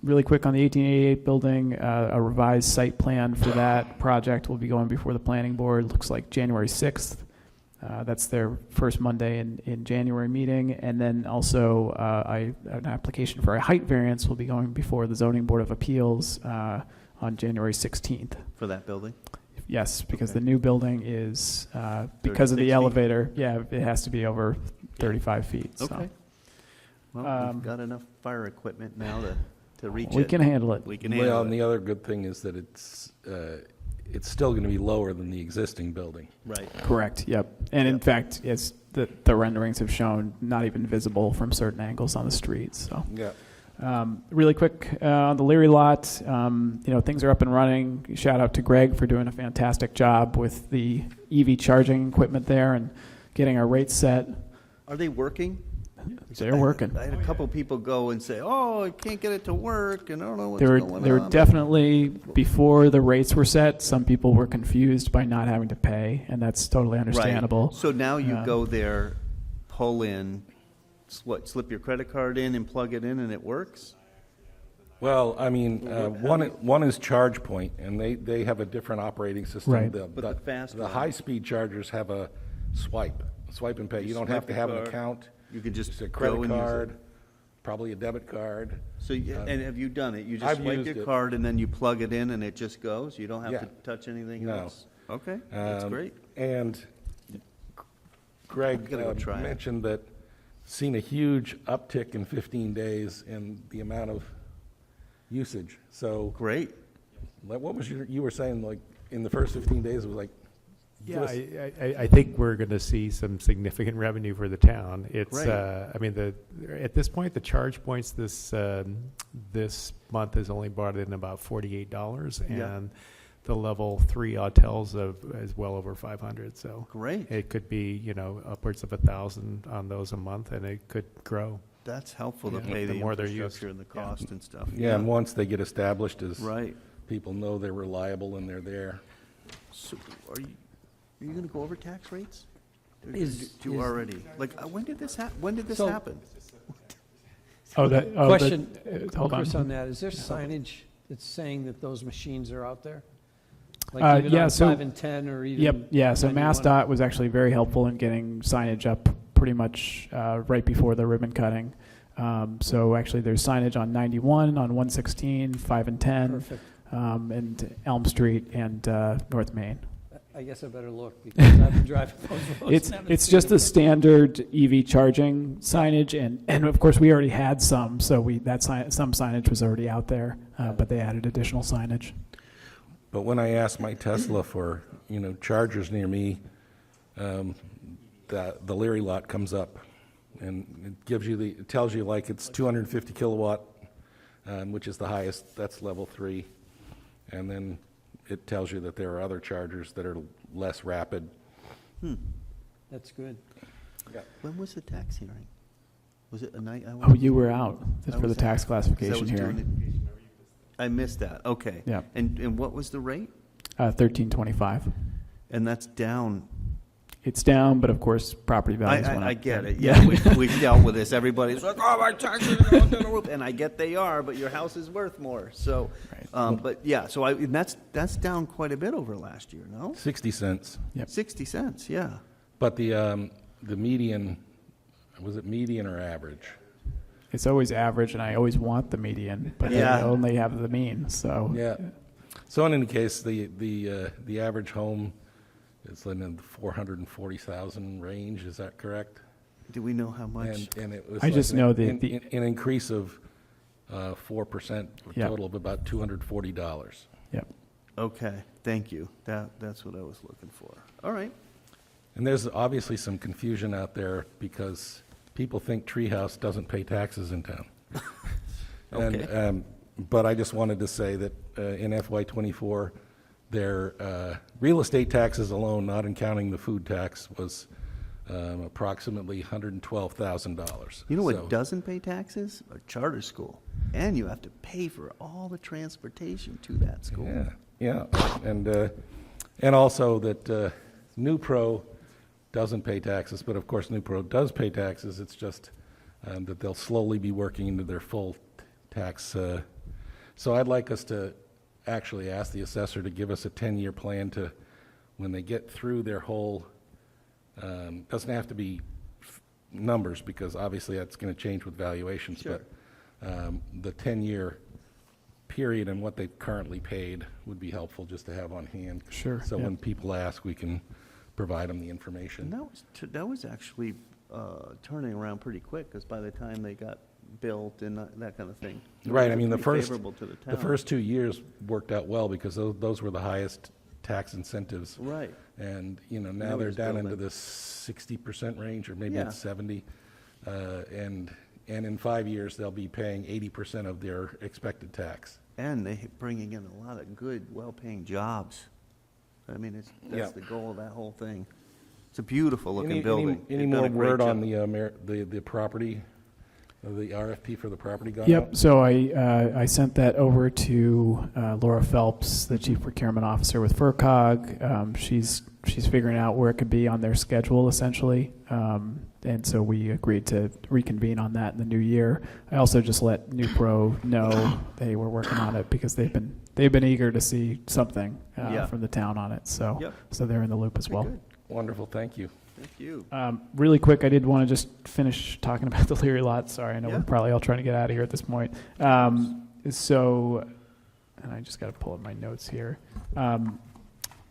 Really quick on the 1888 building, a revised site plan for that project will be going before the planning board. Looks like January 6th. That's their first Monday in January meeting. And then also an application for a height variance will be going before the Zoning Board of Appeals on January 16th. For that building? Yes, because Okay. the new building is, because of 36 the feet? elevator, it has to be over 35 feet. So. Okay. Well, we've got enough fire equipment now to reach it. We can handle it. We can Well, handle and it. the other good thing is that it's still going to be lower than the existing building. Right. Correct, yep. And in fact, it's the renderings have shown not even visible from certain angles on the street, so. Yeah. Really quick, on the Leary lot, things are up and running. Shout out to Greg for doing a fantastic job with the EV charging equipment there and getting our rates set. Are they working? They're working. I had a couple people go and say, "Oh, I can't get it to work, and I don't know what's There going were on." definitely, before the rates were set, some people were confused by not having to pay, and that's totally understandable. Right. So now you go there, pull in, slip your credit card in and plug it in, and it works? Well, I mean, one is ChargePoint, and they have a different operating system. Right. But the fast The one- high-speed chargers have a swipe and pay. You don't have swipe to the have an card. account. You can just a go credit and use it. card, probably a debit card. So, and have you done it? You just I've swipe used your it. card and then you plug it in and it just goes? You don't have Yeah. to touch anything No. else? Okay, that's great. And Greg I'm gonna go try it. mentioned that seen a huge uptick in 15 days in the amount of usage. So Great. what was you were saying, like, in the first 15 days, it was like, Yeah, I think we're going to see some significant revenue for the town. It's, Great. I mean, at this point, the charge points this month has only brought in about $48, Yeah. and the level 3 hotels is well over 500. So Great. it could be, upwards of 1,000 on those a month, and it could grow. That's helpful to Yeah. pay The the more they're used. infrastructure and the cost and stuff. yeah, and once they get established as Right. people know they're reliable and they're there. So are you going to go over tax rates? Or Is- do you is- already? Like, when did this So- happen? Question. Hold on. Chris, on that, is there signage that's saying that those machines are out there? Uh, Like even yeah, on so- 5 and 10 or even? Yep, yeah, so 91? MassDOT was actually very helpful in getting signage up pretty much right before the ribbon cutting. So actually there's signage on 91, on 116, 5 and 10, Perfect. and Elm Street and North Main. I guess I better look, because I've been driving those roads. It's and haven't it's seen just it. a standard EV charging signage, and of course we already had some, so some signage was already out there, but they added additional signage. But when I asked my Tesla for, chargers near me, the Leary lot comes up, and it tells you like it's 250 kilowatt, which is the highest, that's level 3. And then it tells you that there are other chargers that are less rapid. That's good. When was the tax hearing? Was it a night? Oh, you were out I for the was tax out. classification Because I was hearing. doing it- I missed that, okay. Yeah. And what was the rate? 1325. And that's down. It's down, but of course property values went up. I get it, yeah, we've dealt with this, everybody's like, oh, my taxes are going through the roof, and I get they are, but your house is worth more, so, Right. but yeah, so and that's down quite a bit over last year, no? 60 cents. Yep. 60 cents, yeah. But the median, was it median or average? It's always average, and I always want the median, but Yeah. I only have the mean. So Yeah. So in any case, the average home is in the 440,000 range, is that correct? Do we know how much? And it was I just know that an increase of 4%, a Yeah. total of about $240. Yep. Okay, thank you, that's what I was looking for. All right. And there's obviously some confusion out there because people think Treehouse doesn't pay taxes in town. Okay. And, but I just wanted to say that in FY24, their real estate taxes alone, not in counting the food tax, was approximately $112,000. You know So- what doesn't pay taxes? A charter school. And you have to pay for all the transportation to that school. Yeah, and also that Newpro doesn't pay taxes, but of course Newpro does pay taxes. It's just that they'll slowly be working into their full tax. So I'd like us to actually ask the assessor to give us a 10-year plan to, when they get through their whole, doesn't have to be numbers because obviously that's going to change with valuations, Sure. but the 10-year period and what they've currently paid would be helpful just to have on hand. Sure, So yeah. when people ask, we can provide them the And information. that was actually turning around pretty quick, because by the time they got built and that kind of thing. it Right, was I mean, the pretty first, favorable to the the town. first 2 years worked out well because those were the highest tax incentives. Right. And, now it they're was down into building. the 60% range, or maybe Yeah. it's 70. And in 5 years, they'll be paying 80% of their expected tax. And they bringing in a lot of good, well-paying jobs. I mean, that's Yeah. the goal of that whole thing. It's a beautiful looking Any building. Any They've more done a great word on job. the property, the RFP for the property gone out? Yep. So I sent that over to Laura Phelps, the chief procurement officer with FERCog. She's figuring out where it could be on their schedule essentially, and so we agreed to reconvene on that in the new year. I also just let Newpro know they were working on it because they've been eager to see something Yeah. from the town on it. So Yep. so they're in the loop as well. Good. Wonderful, thank you. Thank you. Really quick, I did want to just finish talking about the Leary lot. Sorry, I know Yeah. we're probably all trying to get out of here at this point. So, and I just got to pull up my notes here.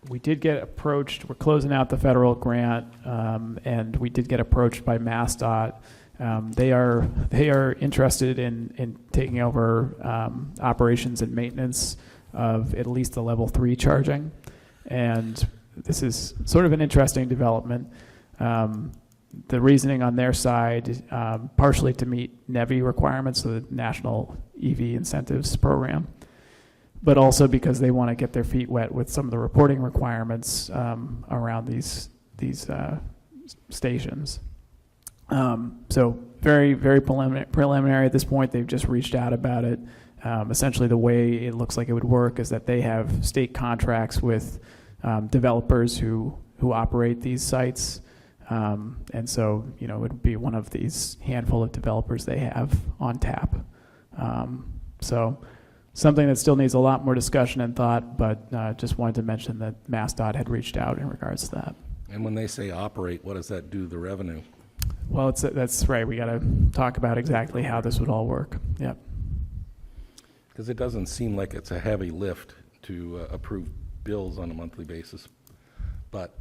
We did get approached. We're closing out the federal grant, and we did get approached by MassDOT. They are interested in taking over operations and maintenance of at least the level 3 charging, and this is sort of an interesting development. The reasoning on their side, partially to meet NEVI requirements, so the National EV Incentives Program, but also because they want to get their feet wet with some of the reporting requirements around these stations. So very, very preliminary at this point. They've just reached out about it. Essentially, the way it looks like it would work is that they have state contracts with developers who operate these sites. And so, it would be one of these handful of developers they have on tap. So something that still needs a lot more discussion and thought, but just wanted to mention that MassDOT had reached out in regards to that. And when they say operate, what does that do to the revenue? Well, that's right. We got to talk about exactly how this would all work. Yep. Because it doesn't seem like it's a heavy lift to approve bills on a monthly basis. but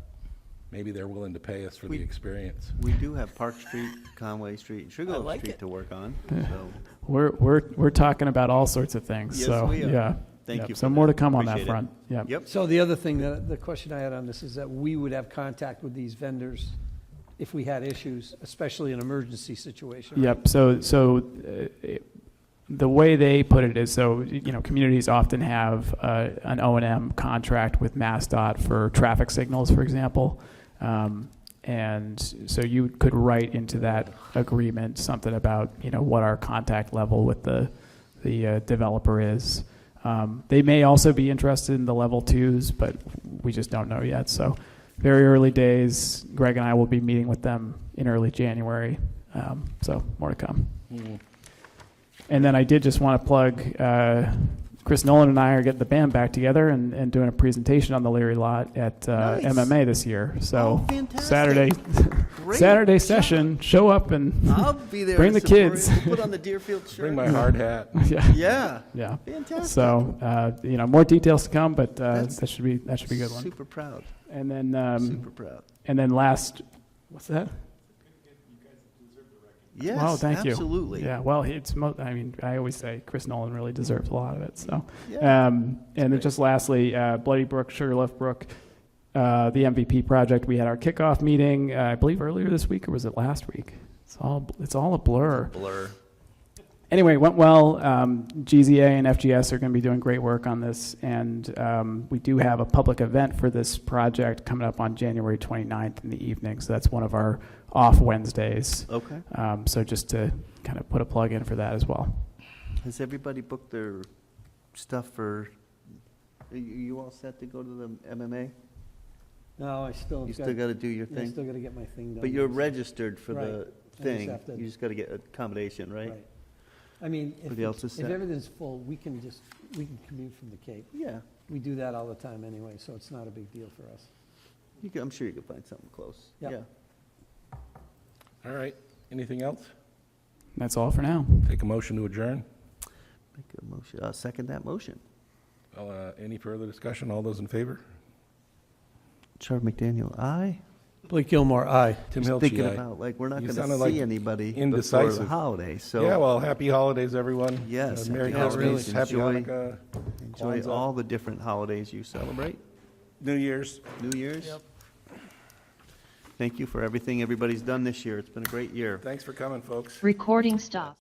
maybe they're willing to pay us for the experience. We do have Park Street, Conway Street, Sugarloaf Street to work on, so. We're talking about all sorts of things, Yes, so, we are. yeah. Thank Yep. you So for more that. to come on that Appreciate it. front, yeah. Yep. So the other thing, the question I had on this is that we would have contact with these vendors if we had issues, especially an emergency situation. right? Yep, so the way they put it is, so, communities often have an O&M contract with MassDOT for traffic signals, for example. And so you could write into that agreement something about, what our contact level with the developer is. They may also be interested in the level 2s, but we just don't know yet. So very early days, Greg and I will be meeting with them in early January. So more to come. And then I did just want to plug, Chris Nolan and I are getting the band back together and doing a presentation on the Leary lot at Nice. MMA this year. So fantastic. Saturday, Great. Saturday session, show up and I'll be there. Bring to the support kids. you. We'll put on the Deerfield shirt. Bring my hard hat. yeah, Yeah. yeah. Fantastic. So more details to come, but That's that should be a good one. Super proud. And then Super proud. and then last, what's that? Yes, Oh, thank you. absolutely. Yeah, well, I always say Chris Nolan really deserves a lot of it. So, Yeah, and then just lastly, Bloody Brook, Sugarloaf Brook, the MVP project. We had our kickoff meeting, I believe earlier this week, or was it last week? It's all a blur. Blur. Anyway, it went well. GZA and FGS are going to be doing great work on this, and we do have a public event for this project coming up on January 29th in the evening. So that's one of our off Wednesdays. Okay. So just to kind of put a plug in for that as well. Has everybody booked their stuff for? You all set to go to the MMA? No, I still You got. still got to do your I thing. still got to get my thing done. But you're registered for Right. the I just thing. have to- You just got to get accommodation, right? Right. I mean, if Everybody else is if set? everything's full, we can commute from the Cape. Yeah. We do that all the time anyway, so it's not a big deal for us. I'm sure you can find something close. Yep. Yeah. All right, anything else? That's all for now. Take a motion to adjourn. Make a motion. Second that motion. Any further discussion? All those in favor? Charles McDaniel, aye. Blake Gilmore, aye. Tim Just Hilchi, thinking aye. about, we're not You going to sounded see like anybody before the indecisive. holidays, so. Yeah, well, happy holidays, everyone. Yes, Merry happy holidays. Christmas, happy Enjoy- Hanukkah, Enjoy Kwanzaa. all the different holidays you celebrate. New Year's. New Year's. Thank you for everything everybody's done this year. It's been a great year. Thanks for coming, folks. Recording stop.